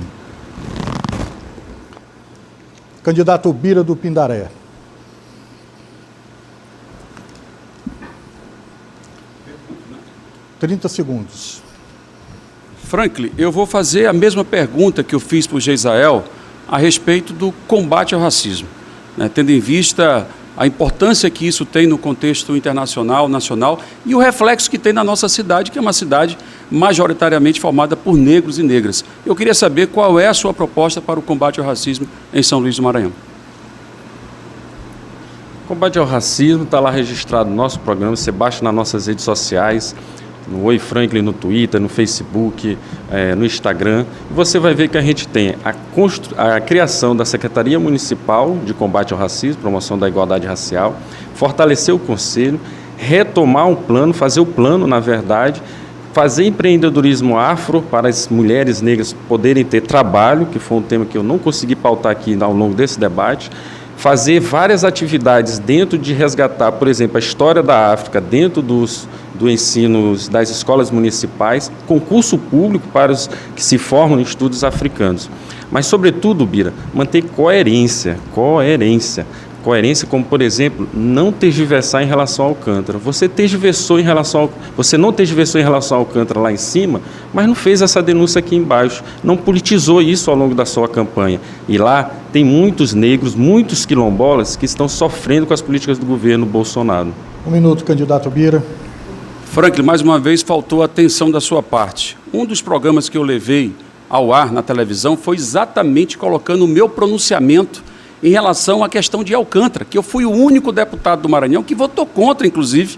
Speaker 2: Candidato Bira do Pindaré. 30 segundos.
Speaker 6: Franklin, eu vou fazer a mesma pergunta que eu fiz para o Geisael a respeito do combate ao racismo, né? Tendo em vista a importância que isso tem no contexto internacional, nacional, e o reflexo que tem na nossa cidade, que é uma cidade majoritariamente formada por negros e negras. Eu queria saber qual é a sua proposta para o combate ao racismo em São Luís do Maranhão.
Speaker 4: O combate ao racismo está lá registrado no nosso programa, você baixa nas nossas redes sociais, no Oi Franklin, no Twitter, no Facebook, no Instagram, e você vai ver que a gente tem a criação da Secretaria Municipal de Combate ao Racismo, Promoção da Igualdade Racial, fortalecer o Conselho, retomar um plano, fazer o plano, na verdade, fazer empreendedorismo afro para as mulheres negras poderem ter trabalho, que foi um tema que eu não consegui pautar aqui ao longo desse debate, fazer várias atividades dentro de resgatar, por exemplo, a história da África dentro do ensino das escolas municipais, concurso público para os que se formam em estudos africanos. Mas, sobretudo, Bira, manter coerência, como, por exemplo, não tergiversar em relação ao Alcântara. Você não tergiversou em relação ao Alcântara lá em cima, mas não fez essa denúncia aqui embaixo, não politizou isso ao longo da sua campanha. E lá tem muitos negros, muitos quilombolas que estão sofrendo com as políticas do governo Bolsonaro.
Speaker 2: 1 minuto, candidato Bira.
Speaker 6: Franklin, mais uma vez faltou atenção da sua parte. Um dos programas que eu levei ao ar na televisão foi exatamente colocando o meu pronunciamento em relação à questão de Alcântara, que eu fui o único deputado do Maranhão que votou contra, inclusive,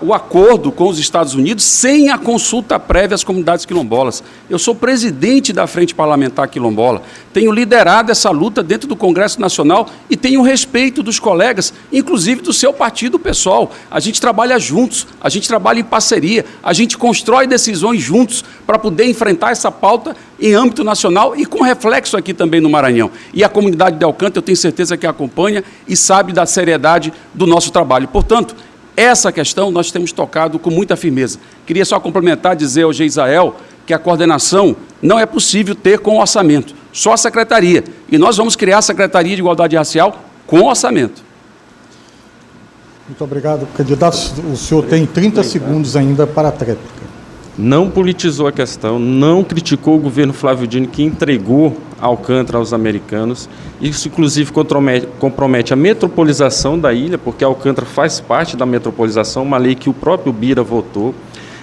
Speaker 6: o acordo com os Estados Unidos sem a consulta prévia às comunidades quilombolas. Eu sou presidente da Frente Parlamentar Quilombola, tenho liderado essa luta dentro do Congresso Nacional e tenho o respeito dos colegas, inclusive do seu partido, PSOL. A gente trabalha juntos, a gente trabalha em parceria, a gente constrói decisões juntos para poder enfrentar essa pauta em âmbito nacional e com reflexo aqui também no Maranhão. E a comunidade de Alcântara, eu tenho certeza que acompanha e sabe da seriedade do nosso trabalho. Portanto, essa questão nós temos tocado com muita firmeza. Queria só complementar, dizer ao Geisael que a coordenação não é possível ter com orçamento, só a secretaria. E nós vamos criar a Secretaria de Igualdade Racial com orçamento.
Speaker 2: Muito obrigado, candidato. O senhor tem 30 segundos ainda para a tréplica.
Speaker 4: Não politizou a questão, não criticou o governo Flávio Dino, que entregou Alcântara aos americanos. Isso, inclusive, compromete a metropolização da ilha, porque Alcântara faz parte da metropolização, uma lei que o próprio Bira votou.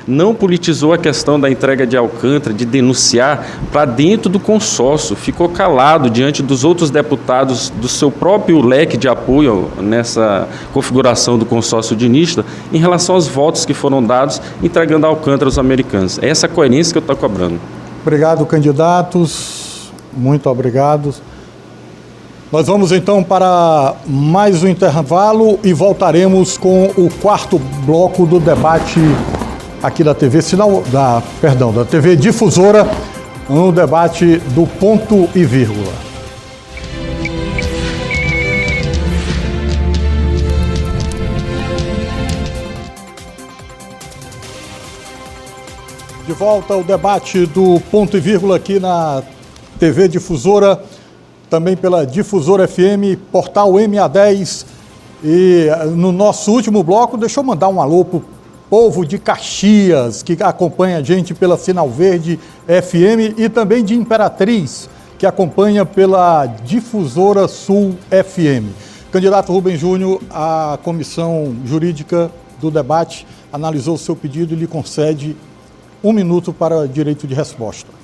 Speaker 4: Não politizou a questão da entrega de Alcântara, de denunciar para dentro do consórcio. Ficou calado diante dos outros deputados do seu próprio leque de apoio nessa configuração do consórcio dinista em relação aos votos que foram dados entregando a Alcântara aos americanos. É essa coerência que eu estou cobrando.
Speaker 2: Obrigado, candidatos. Muito obrigado. Nós vamos então para mais um intervalo e voltaremos com o quarto bloco do debate aqui da TV da TV Difusora, no debate do ponto e vírgula. De volta ao debate do ponto e vírgula aqui na TV Difusora, também pela Difusora FM, portal MA10. E no nosso último bloco, deixa eu mandar um alô pro povo de Caxias, que acompanha a gente pela Sinal Verde FM, e também de Imperatriz, que acompanha pela Difusora Sul FM. Candidato Rubem Júnior, a Comissão Jurídica do Debate analisou o seu pedido e lhe concede 1 minuto para direito de resposta.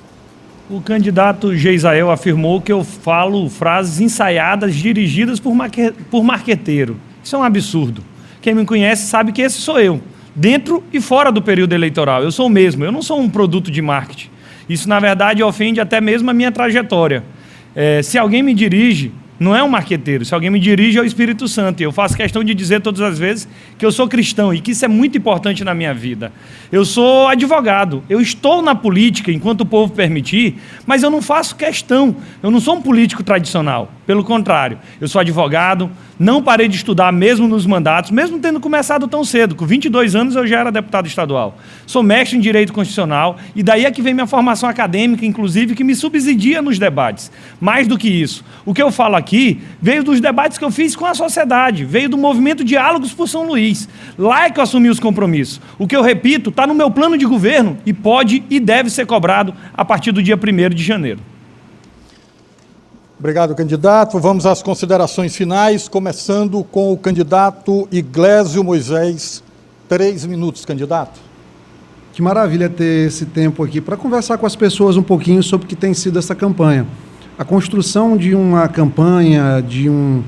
Speaker 5: O candidato Geisael afirmou que eu falo frases ensaiadas, dirigidas por marqueteiro. Isso é um absurdo. Quem me conhece sabe que esse sou eu, dentro e fora do período eleitoral. Eu sou o mesmo, eu não sou um produto de marketing. Isso, na verdade, ofende até mesmo a minha trajetória. Se alguém me dirige, não é um marqueteiro. Se alguém me dirige, é o Espírito Santo. E eu faço questão de dizer todas as vezes que eu sou cristão e que isso é muito importante na minha vida. Eu sou advogado. Eu estou na política enquanto o povo permitir, mas eu não faço questão. Eu não sou um político tradicional. Pelo contrário, eu sou advogado, não parei de estudar mesmo nos mandatos, mesmo tendo começado tão cedo. Com 22 anos eu já era deputado estadual. Sou mestre em Direito Constitucional e daí é que vem minha formação acadêmica, inclusive, que me subsidia nos debates. Mais do que isso, o que eu falo aqui veio dos debates que eu fiz com a sociedade, veio do movimento Diálogos por São Luís. Lá é que eu assumi os compromissos. O que eu repito está no meu plano de governo e pode e deve ser cobrado a partir do dia 1º de janeiro.
Speaker 2: Obrigado, candidato. Vamos às considerações finais, começando com o candidato Iglesio Moisés. 3 minutos, candidato.
Speaker 8: Que maravilha ter esse tempo aqui para conversar com as pessoas um pouquinho sobre o que tem sido essa campanha. A construção de uma campanha, de um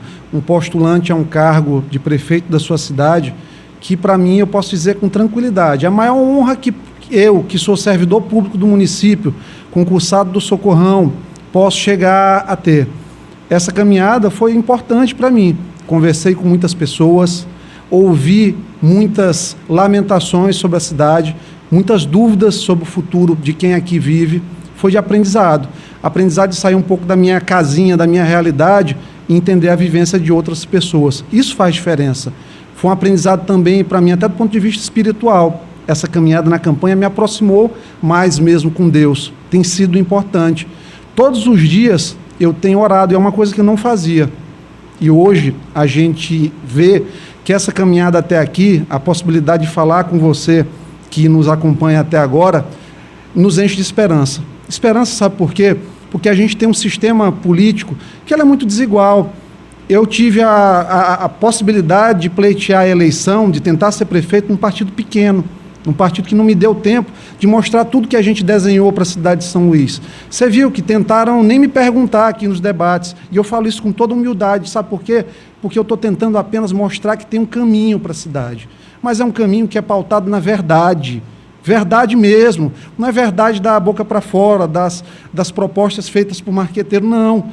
Speaker 8: postulante a um cargo de prefeito da sua cidade, que para mim eu posso dizer com tranquilidade, a maior honra que eu, que sou servidor público do município, concursado do Socorrão, posso chegar a ter. Essa caminhada foi importante para mim. Conversei com muitas pessoas, ouvi muitas lamentações sobre a cidade, muitas dúvidas sobre o futuro de quem aqui vive. Foi de aprendizado. Aprendizado de sair um pouco da minha casinha, da minha realidade e entender a vivência de outras pessoas. Isso faz diferença. Foi um aprendizado também para mim, até do ponto de vista espiritual. Essa caminhada na campanha me aproximou mais mesmo com Deus. Tem sido importante. Todos os dias eu tenho orado, e é uma coisa que eu não fazia. E hoje a gente vê que essa caminhada até aqui, a possibilidade de falar com você que nos acompanha até agora, nos enche de esperança. Esperança, sabe por quê? Porque a gente tem um sistema político que ele é muito desigual. Eu tive a possibilidade de pleitear a eleição, de tentar ser prefeito num partido pequeno, num partido que não me deu tempo de mostrar tudo que a gente desenhou para a cidade de São Luís. Você viu que tentaram nem me perguntar aqui nos debates, e eu falo isso com toda humildade, sabe por quê? Porque eu estou tentando apenas mostrar que tem um caminho para a cidade, mas é um caminho que é pautado na verdade, verdade mesmo, não é verdade da boca para fora, das propostas feitas por marqueteiro, não.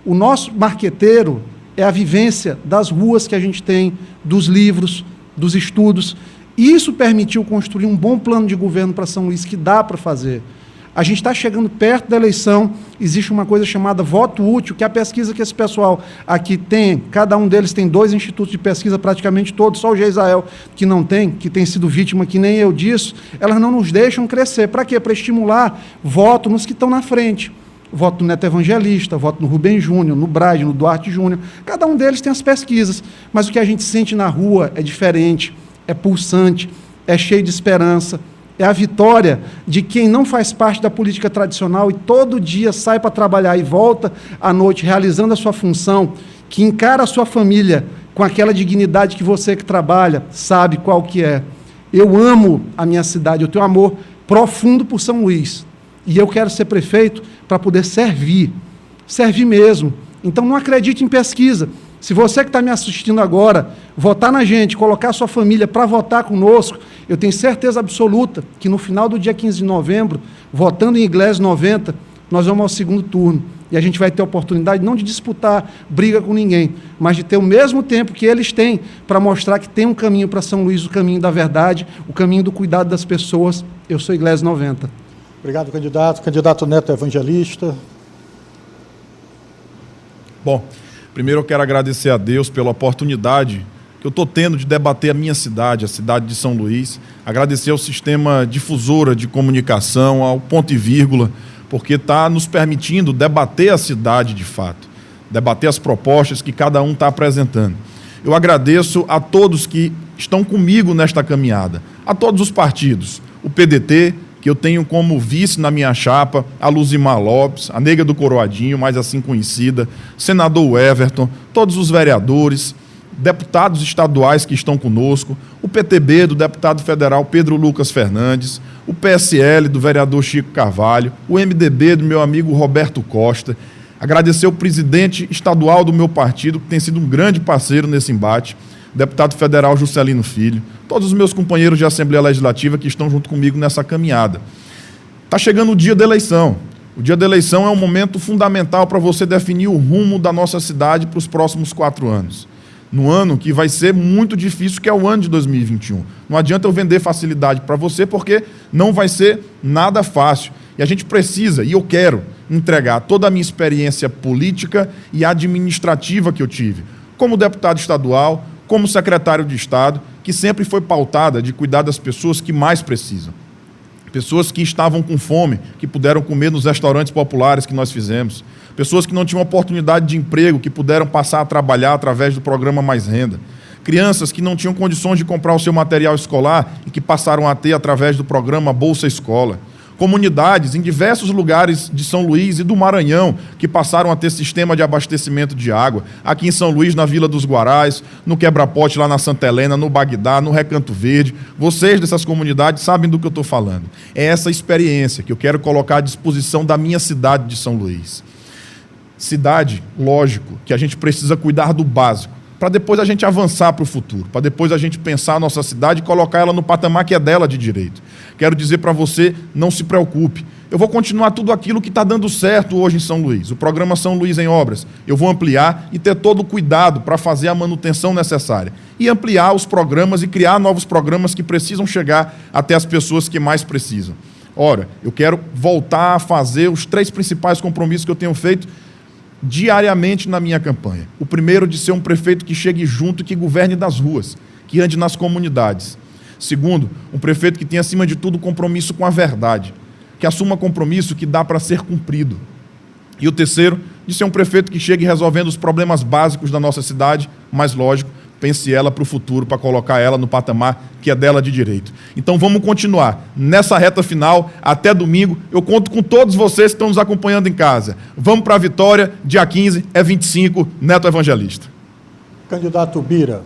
Speaker 8: O nosso marqueteiro é a vivência das ruas que a gente tem, dos livros, dos estudos. Isso permitiu construir um bom plano de governo para São Luís, que dá para fazer. A gente está chegando perto da eleição, existe uma coisa chamada voto útil, que é a pesquisa que esse pessoal aqui tem, cada um deles tem 2 institutos de pesquisa, praticamente todos, só o Geisrael que não tem, que tem sido vítima, que nem eu disso, elas não nos deixam crescer. Para quê? Para estimular voto nos que estão na frente. Voto no Neto Evangelista, voto no Rubem Júnior, no Braide, no Duarte Júnior, cada um deles tem as pesquisas, mas o que a gente sente na rua é diferente, é pulsante, é cheio de esperança, é a vitória de quem não faz parte da política tradicional e todo dia sai para trabalhar e volta à noite realizando a sua função, que encara a sua família com aquela dignidade que você que trabalha sabe qual que é. Eu amo a minha cidade, eu tenho amor profundo por São Luís, e eu quero ser prefeito para poder servir mesmo. Então não acredite em pesquisa. Se você que está me assistindo agora, votar na gente, colocar a sua família para votar conosco, eu tenho certeza absoluta que no final do dia 15 de novembro, votando em Iglesias 90, nós vamos ao segundo turno. E a gente vai ter a oportunidade não de disputar briga com ninguém, mas de ter o mesmo tempo que eles têm para mostrar que tem um caminho para São Luís, o caminho da verdade, o caminho do cuidado das pessoas. Eu sou Iglesias 90.
Speaker 2: Obrigado, candidato. Candidato Neto Evangelista.
Speaker 7: Bom, primeiro eu quero agradecer a Deus pela oportunidade que eu estou tendo de debater a minha cidade, a cidade de São Luís. Agradecer ao sistema difusora de comunicação, ao Ponto e Vírgula, porque está nos permitindo debater a cidade de fato, debater as propostas que cada um está apresentando. Eu agradeço a todos que estão comigo nesta caminhada, a todos os partidos, o PDT, que eu tenho como vice na minha chapa, a Luzimar Lopes, a Nega do Coroadinho, mais assim conhecida, senador Everton, todos os vereadores, deputados estaduais que estão conosco, o PTB do deputado federal Pedro Lucas Fernandes, o PSL do vereador Chico Carvalho, o MDB do meu amigo Roberto Costa. Agradecer o presidente estadual do meu partido, que tem sido um grande parceiro nesse embate, o deputado federal Juscelino Filho, todos os meus companheiros de Assembleia Legislativa que estão junto comigo nessa caminhada. Está chegando o dia da eleição. O dia da eleição é um momento fundamental para você definir o rumo da nossa cidade para os próximos 4 anos. No ano que vai ser muito difícil, que é o ano de 2021. Não adianta eu vender facilidade para você, porque não vai ser nada fácil. E a gente precisa, e eu quero, entregar toda a minha experiência política e administrativa que eu tive, como deputado estadual, como secretário de Estado, que sempre foi pautada de cuidar das pessoas que mais precisam. Pessoas que estavam com fome, que puderam comer nos restaurantes populares que nós fizemos. Pessoas que não tinham oportunidade de emprego, que puderam passar a trabalhar através do programa Mais Renda. Crianças que não tinham condições de comprar o seu material escolar e que passaram a ter através do programa Bolsa Escola. Comunidades em diversos lugares de São Luís e do Maranhão que passaram a ter sistema de abastecimento de água. Aqui em São Luís, na Vila dos Guarais, no Quebra-Pote, lá na Santa Helena, no Bagdá, no Recanto Verde. Vocês dessas comunidades sabem do que eu estou falando. É essa experiência que eu quero colocar à disposição da minha cidade de São Luís. Cidade, lógico, que a gente precisa cuidar do básico, para depois a gente avançar para o futuro, para depois a gente pensar a nossa cidade e colocar ela no patamar que é dela de direito. Quero dizer para você, não se preocupe. Eu vou continuar tudo aquilo que está dando certo hoje em São Luís. O programa São Luís em Obras, eu vou ampliar e ter todo o cuidado para fazer a manutenção necessária. E ampliar os programas e criar novos programas que precisam chegar até as pessoas que mais precisam. Ora, eu quero voltar a fazer os 3 principais compromissos que eu tenho feito diariamente na minha campanha. O primeiro, de ser um prefeito que chegue junto e que governe das ruas, que ande nas comunidades. Segundo, um prefeito que tenha, acima de tudo, compromisso com a verdade, que assuma compromisso que dá para ser cumprido. E o terceiro, de ser um prefeito que chegue resolvendo os problemas básicos da nossa cidade, mas, lógico, pense ela para o futuro, para colocar ela no patamar que é dela de direito. Então vamos continuar nessa reta final, até domingo. Eu conto com todos vocês que estão nos acompanhando em casa. Vamos para a vitória, dia 15, é 25, Neto Evangelista.
Speaker 2: Candidato Bira.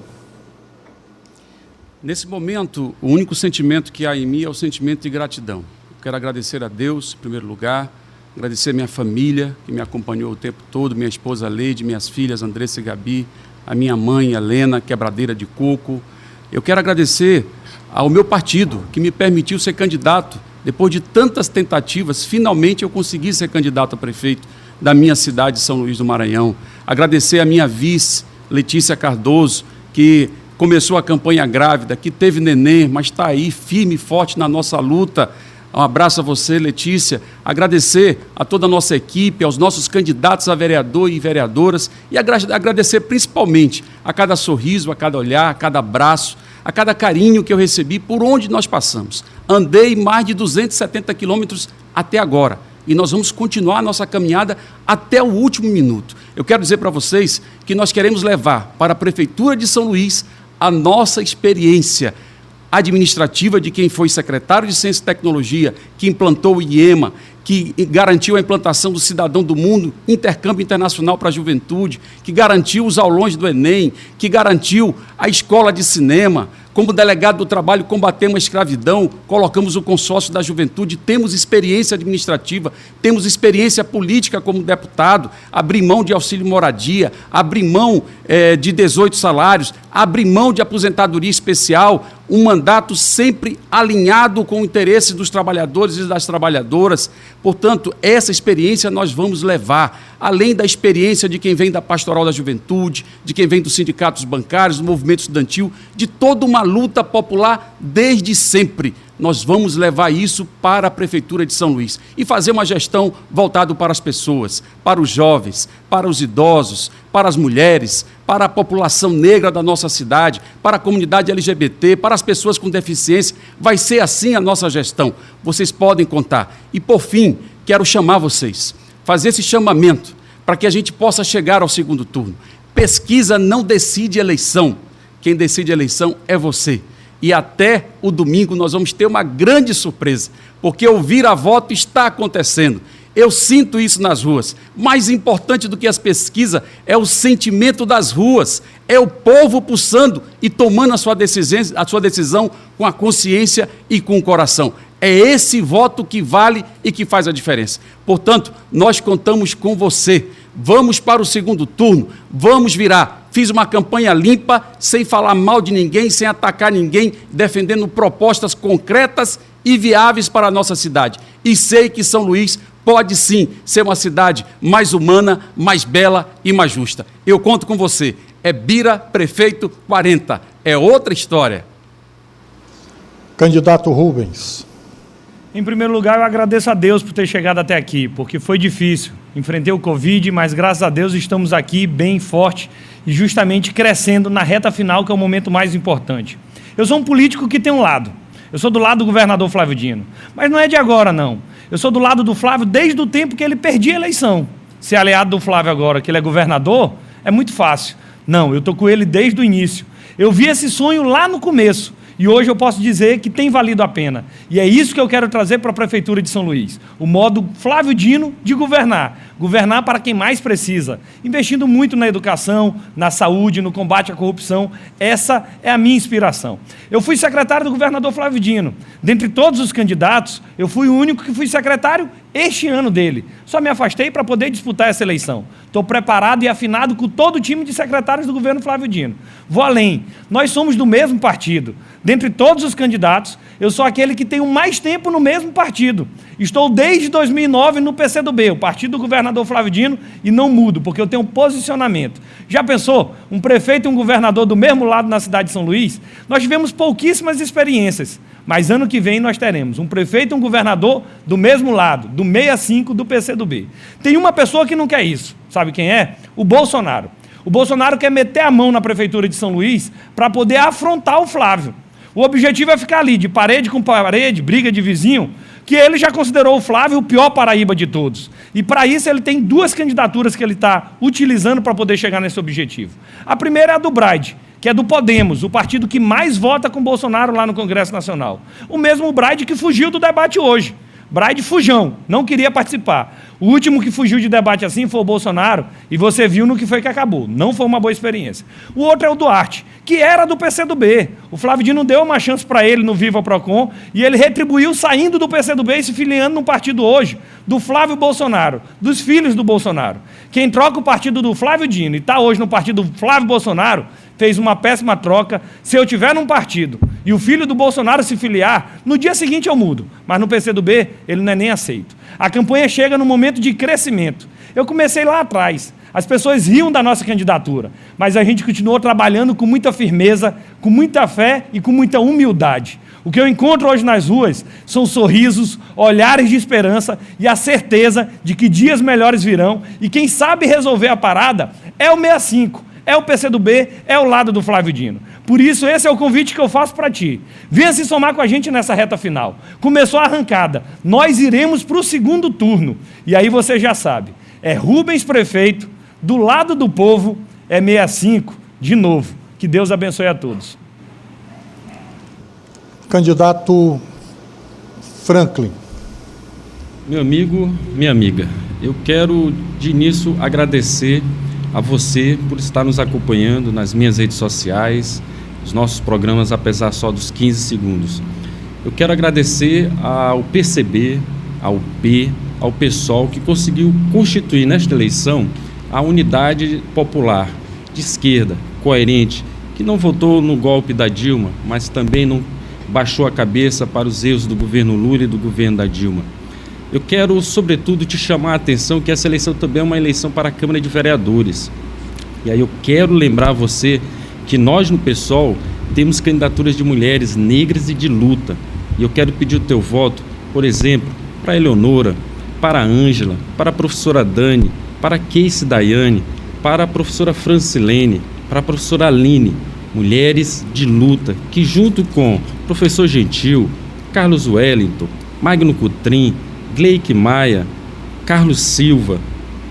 Speaker 6: Nesse momento, o único sentimento que há em mim é o sentimento de gratidão. Eu quero agradecer a Deus, em primeiro lugar, agradecer a minha família, que me acompanhou o tempo todo, minha esposa Leide, minhas filhas Andressa e Gabi, a minha mãe Helena, quebradeira de coco. Eu quero agradecer ao meu partido, que me permitiu ser candidato. Depois de tantas tentativas, finalmente eu consegui ser candidato a prefeito da minha cidade, São Luís do Maranhão. Agradecer a minha vice, Letícia Cardoso, que começou a campanha grávida, que teve neném, mas está aí firme e forte na nossa luta. Um abraço a você, Letícia. Agradecer a toda a nossa equipe, aos nossos candidatos a vereador e vereadoras, e agradecer principalmente a cada sorriso, a cada olhar, a cada abraço, a cada carinho que eu recebi por onde nós passamos. Andei mais de 270 quilômetros até agora, e nós vamos continuar a nossa caminhada até o último minuto. Eu quero dizer para vocês que nós queremos levar para a Prefeitura de São Luís a nossa experiência administrativa de quem foi secretário de Ciência e Tecnologia, que implantou o IEMA, que garantiu a implantação do Cidadão do Mundo, intercâmbio internacional para a juventude, que garantiu os aulões do Enem, que garantiu a escola de cinema. Como delegado do trabalho, combatemos a escravidão, colocamos o consórcio da juventude, temos experiência administrativa, temos experiência política como deputado, abri mão de auxílio moradia, abri mão de 18 salários, abri mão de aposentadoria especial, um mandato sempre alinhado com o interesse dos trabalhadores e das trabalhadoras. Portanto, essa experiência nós vamos levar, além da experiência de quem vem da Pastoral da Juventude, de quem vem dos sindicatos bancários, do movimento estudantil, de toda uma luta popular desde sempre. Nós vamos levar isso para a Prefeitura de São Luís e fazer uma gestão voltada para as pessoas, para os jovens, para os idosos, para as mulheres, para a população negra da nossa cidade, para a comunidade LGBT, para as pessoas com deficiência. Vai ser assim a nossa gestão. Vocês podem contar. E, por fim, quero chamar vocês, fazer esse chamamento para que a gente possa chegar ao segundo turno. Pesquisa não decide eleição. Quem decide eleição é você. E até o domingo nós vamos ter uma grande surpresa, porque o vira-voto está acontecendo. Eu sinto isso nas ruas. Mais importante do que as pesquisas é o sentimento das ruas, é o povo pulsando e tomando a sua decisão com a consciência e com o coração. É esse voto que vale e que faz a diferença. Portanto, nós contamos com você. Vamos para o segundo turno, vamos virar. Fiz uma campanha limpa, sem falar mal de ninguém, sem atacar ninguém, defendendo propostas concretas e viáveis para a nossa cidade. E sei que São Luís pode sim ser uma cidade mais humana, mais bela e mais justa. Eu conto com você. É Bira, prefeito 40. É outra história.
Speaker 2: Candidato Rubens.
Speaker 5: Em primeiro lugar, eu agradeço a Deus por ter chegado até aqui, porque foi difícil. Enfrentei o Covid, mas graças a Deus estamos aqui bem forte e justamente crescendo na reta final, que é o momento mais importante. Eu sou um político que tem um lado. Eu sou do lado do governador Flávio Dino. Mas não é de agora, não. Eu sou do lado do Flávio desde o tempo que ele perdia a eleição. Ser aliado do Flávio agora, que ele é governador, é muito fácil. Não, eu estou com ele desde o início. Eu vi esse sonho lá no começo. E hoje eu posso dizer que tem valido a pena. E é isso que eu quero trazer para a Prefeitura de São Luís. O modo Flávio Dino de governar. Governar para quem mais precisa. Investindo muito na educação, na saúde, no combate à corrupção. Essa é a minha inspiração. Eu fui secretário do governador Flávio Dino. Dentre todos os candidatos, eu fui o único que fui secretário este ano dele. Só me afastei para poder disputar essa eleição. Estou preparado e afinado com todo o time de secretários do governo Flávio Dino. Vou além. Nós somos do mesmo partido. Dentre todos os candidatos, eu sou aquele que tem mais tempo no mesmo partido. Estou desde 2009 no PCdoB, o partido do governador Flávio Dino, e não mudo, porque eu tenho um posicionamento. Já pensou? Um prefeito e um governador do mesmo lado na cidade de São Luís? Nós tivemos pouquíssimas experiências, mas ano que vem nós teremos um prefeito e um governador do mesmo lado, do 65 do PCdoB. Tem uma pessoa que não quer isso. Sabe quem é? O Bolsonaro. O Bolsonaro quer meter a mão na Prefeitura de São Luís para poder afrontar o Flávio. O objetivo é ficar ali, de parede com parede, briga de vizinho, que ele já considerou o Flávio o pior Paraíba de todos. E para isso ele tem duas candidaturas que ele está utilizando para poder chegar nesse objetivo. A primeira é a do Braide, que é do Podemos, o partido que mais vota com Bolsonaro lá no Congresso Nacional. O mesmo Braide que fugiu do debate hoje. Braide fujão, não queria participar. O último que fugiu de debate assim foi o Bolsonaro, e você viu no que foi que acabou. Não foi uma boa experiência. O outro é o Duarte, que era do PCdoB. O Flávio Dino deu uma chance para ele no Viva Procon, e ele retribuiu saindo do PCdoB e se filiando num partido hoje, do Flávio Bolsonaro, dos filhos do Bolsonaro. Quem troca o partido do Flávio Dino e está hoje no partido do Flávio Bolsonaro, fez uma péssima troca. Se eu tiver num partido e o filho do Bolsonaro se filiar, no dia seguinte eu mudo. Mas no PCdoB, ele não é nem aceito. A campanha chega num momento de crescimento. Eu comecei lá atrás. As pessoas riam da nossa candidatura, mas a gente continuou trabalhando com muita firmeza, com muita fé e com muita humildade. O que eu encontro hoje nas ruas são sorrisos, olhares de esperança e a certeza de que dias melhores virão, e quem sabe resolver a parada é o 65. É o PCdoB, é o lado do Flávio Dino. Por isso, esse é o convite que eu faço para ti. Venha se somar com a gente nessa reta final. Começou a arrancada. Nós iremos para o segundo turno. E aí você já sabe. É Rubens prefeito, do lado do povo, é 65, de novo. Que Deus abençoe a todos.
Speaker 2: Candidato Franklin.
Speaker 4: Meu amigo, minha amiga, eu quero de início agradecer a você por estar nos acompanhando nas minhas redes sociais, os nossos programas, apesar só dos 15 segundos. Eu quero agradecer ao PCB, ao P, ao PSOL, que conseguiu constituir nesta eleição a unidade popular, de esquerda, coerente, que não votou no golpe da Dilma, mas também não baixou a cabeça para os erros do governo Lula e do governo da Dilma. Eu quero, sobretudo, te chamar a atenção que essa eleição também é uma eleição para a Câmara de Vereadores. E aí eu quero lembrar a você que nós no PSOL temos candidaturas de mulheres negras e de luta. E eu quero pedir o teu voto, por exemplo, para a Eleonora, para a Ângela, para a professora Dani, para a Casey Daiane, para a professora Francilene, para a professora Aline. Mulheres de luta que, junto com o professor Gentil, Carlos Wellington, Magno Cutrim, Gleique Maia, Carlos Silva,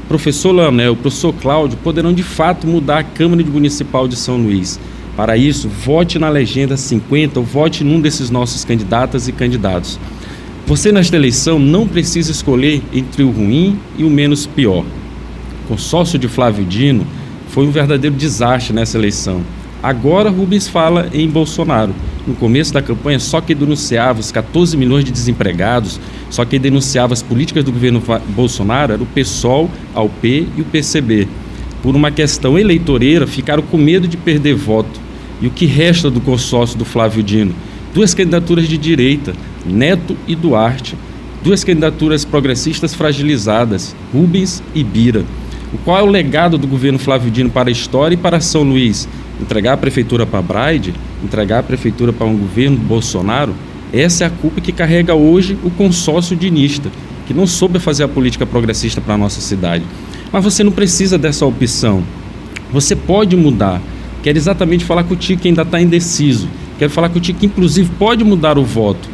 Speaker 4: professor Leonel, professor Cláudio, poderão de fato mudar a Câmara Municipal de São Luís. Para isso, vote na legenda 50 ou vote num desses nossos candidatas e candidatos. Você nesta eleição não precisa escolher entre o ruim e o menos pior. O consórcio de Flávio Dino foi um verdadeiro desastre nessa eleição. Agora Rubens fala em Bolsonaro. No começo da campanha, só quem denunciava os 14 milhões de desempregados, só quem denunciava as políticas do governo Bolsonaro era o PSOL, a UP e o PCB. Por uma questão eleitoreira, ficaram com medo de perder voto. E o que resta do consórcio do Flávio Dino? Duas candidaturas de direita, Neto e Duarte. Duas candidaturas progressistas fragilizadas, Rubens e Bira. Qual é o legado do governo Flávio Dino para a história e para São Luís? Entregar a prefeitura para a Braide? Entregar a prefeitura para um governo Bolsonaro? Essa é a culpa que carrega hoje o consórcio dinista, que não soube fazer a política progressista para a nossa cidade. Mas você não precisa dessa opção. Você pode mudar. Quero exatamente falar contigo que ainda está indeciso. Quero falar contigo que, inclusive, pode mudar o voto.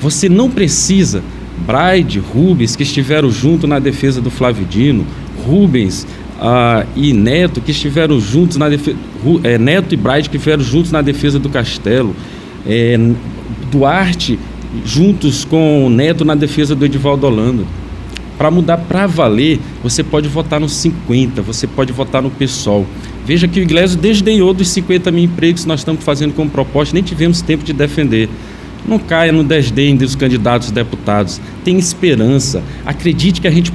Speaker 4: Você não precisa. Braide, Rubens, que estiveram junto na defesa do Flávio Dino, Rubens e Neto, que estiveram juntos na defesa... Neto e Braide, que estiveram juntos na defesa do Castelo. Duarte, juntos com o Neto na defesa do Edivaldo Holanda. Para mudar para valer, você pode votar no 50, você pode votar no PSOL. Veja que o Iglesias desdenhou dos 50 mil empregos que nós estamos fazendo como proposta, nem tivemos tempo de defender. Não caia no desdém dos candidatos deputados. Tenha esperança. Acredite que a gente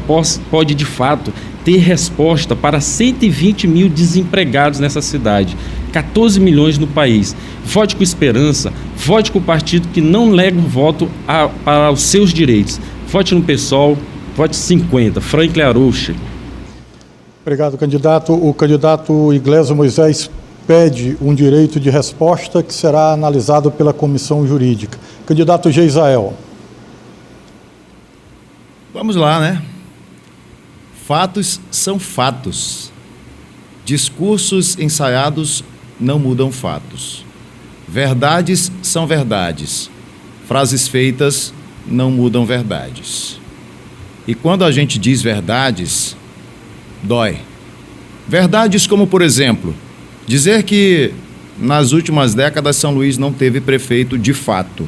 Speaker 4: pode, de fato, ter resposta para 120 mil desempregados nessa cidade. 14 milhões no país. Vote com esperança. Vote com o partido que não nega o voto para os seus direitos. Vote no PSOL. Vote 50. Franklin Arouche.
Speaker 2: Obrigado, candidato. O candidato Iglesias Moisés pede um direito de resposta que será analisado pela comissão jurídica. Candidato Geisael.
Speaker 3: Vamos lá, né? Fatos são fatos. Discursos ensaiados não mudam fatos. Verdades são verdades. Frases feitas não mudam verdades. E quando a gente diz verdades, dói. Verdades como, por exemplo, dizer que nas últimas décadas São Luís não teve prefeito de fato,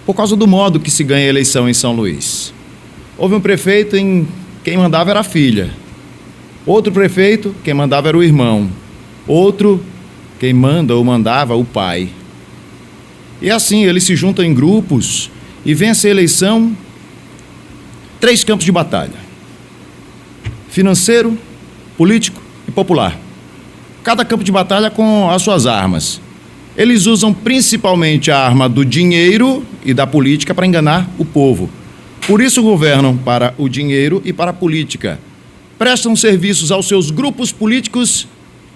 Speaker 3: por causa do modo que se ganha a eleição em São Luís. Houve um prefeito em quem mandava era a filha. Outro prefeito, quem mandava era o irmão. Outro, quem manda ou mandava, o pai. E assim, eles se juntam em grupos e vencem a eleição 3 campos de batalha: financeiro, político e popular. Cada campo de batalha com as suas armas. Eles usam principalmente a arma do dinheiro e da política para enganar o povo. Por isso governam para o dinheiro e para a política. Prestam serviços aos seus grupos políticos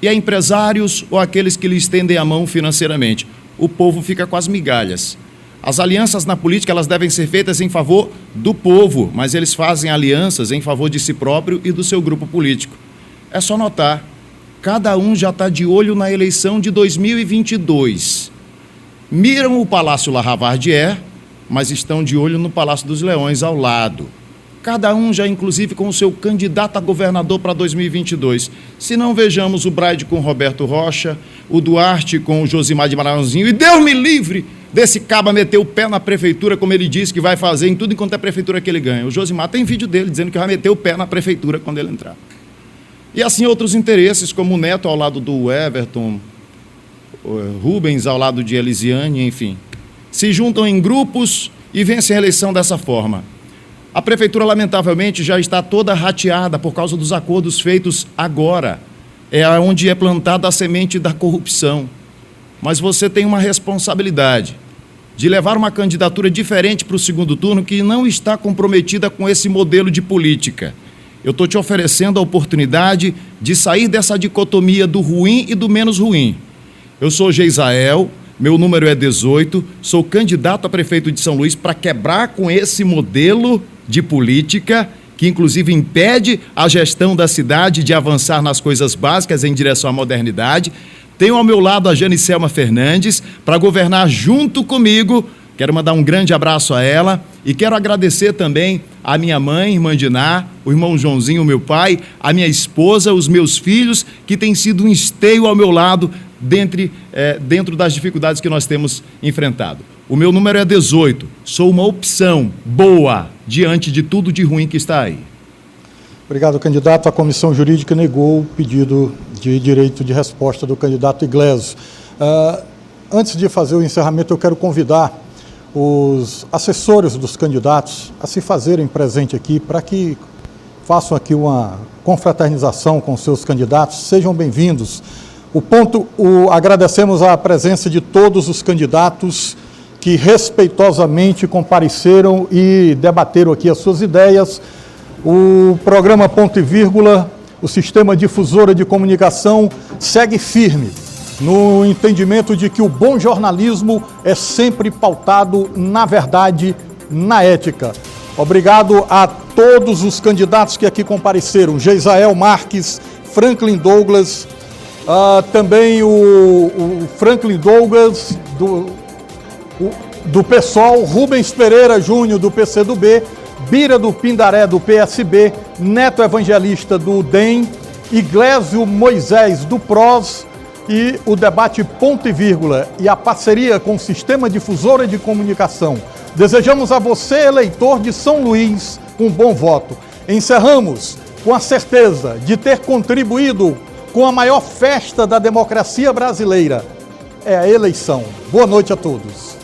Speaker 3: e a empresários ou aqueles que lhes estendem a mão financeiramente. O povo fica com as migalhas. As alianças na política, elas devem ser feitas em favor do povo, mas eles fazem alianças em favor de si próprio e do seu grupo político. É só notar, cada um já está de olho na eleição de 2022. Miram o Palácio Laravardière, mas estão de olho no Palácio dos Leões ao lado. Cada um já, inclusive, com o seu candidato a governador para 2022. Se não, vejamos o Braide com o Roberto Rocha, o Duarte com o Josimar de Maranhãozinho, e Deus me livre desse caba meter o pé na prefeitura, como ele disse que vai fazer em tudo enquanto é prefeitura que ele ganha. O Josimar tem vídeo dele dizendo que vai meter o pé na prefeitura quando ele entrar. E assim outros interesses, como o Neto ao lado do Everton, Rubens ao lado de Elisiane, enfim. Se juntam em grupos e vencem a eleição dessa forma. A prefeitura, lamentavelmente, já está toda rateada por causa dos acordos feitos agora. É onde é plantada a semente da corrupção. Mas você tem uma responsabilidade de levar uma candidatura diferente para o segundo turno que não está comprometida com esse modelo de política. Eu estou te oferecendo a oportunidade de sair dessa dicotomia do ruim e do menos ruim. Eu sou Geisael, meu número é 18, sou candidato a prefeito de São Luís para quebrar com esse modelo de política que inclusive impede a gestão da cidade de avançar nas coisas básicas em direção à modernidade. Tenho ao meu lado a Janicelma Fernandes para governar junto comigo. Quero mandar um grande abraço a ela e quero agradecer também a minha mãe, irmã Diná, o irmão Joãozinho, meu pai, a minha esposa, os meus filhos, que têm sido um esteio ao meu lado dentro das dificuldades que nós temos enfrentado. O meu número é 18, sou uma opção boa diante de tudo de ruim que está aí.
Speaker 2: Obrigado, candidato. A comissão jurídica negou o pedido de direito de resposta do candidato Iglesias. Antes de fazer o encerramento, eu quero convidar os assessores dos candidatos a se fazerem presente aqui para que façam aqui uma confraternização com seus candidatos. Sejam bem-vindos. Agradecemos a presença de todos os candidatos que respeitosamente compareceram e debateram aqui as suas ideias. O programa Ponto e Vírgula, o Sistema Difusora de Comunicação, segue firme no entendimento de que o bom jornalismo é sempre pautado na verdade, na ética. Obrigado a todos os candidatos que aqui compareceram, Geisael Marques, Franklin Douglas, também o Franklin Douglas do PSOL, Rubens Pereira Júnior do PCdoB, Bira do Pindaré do PSB, Neto Evangelista do DEM, Iglesio Moisés do PROS e o debate Ponto e Vírgula e a parceria com o Sistema Difusora de Comunicação. Desejamos a você, eleitor de São Luís, um bom voto. Encerramos com a certeza de ter contribuído com a maior festa da democracia brasileira. É a eleição. Boa noite a todos.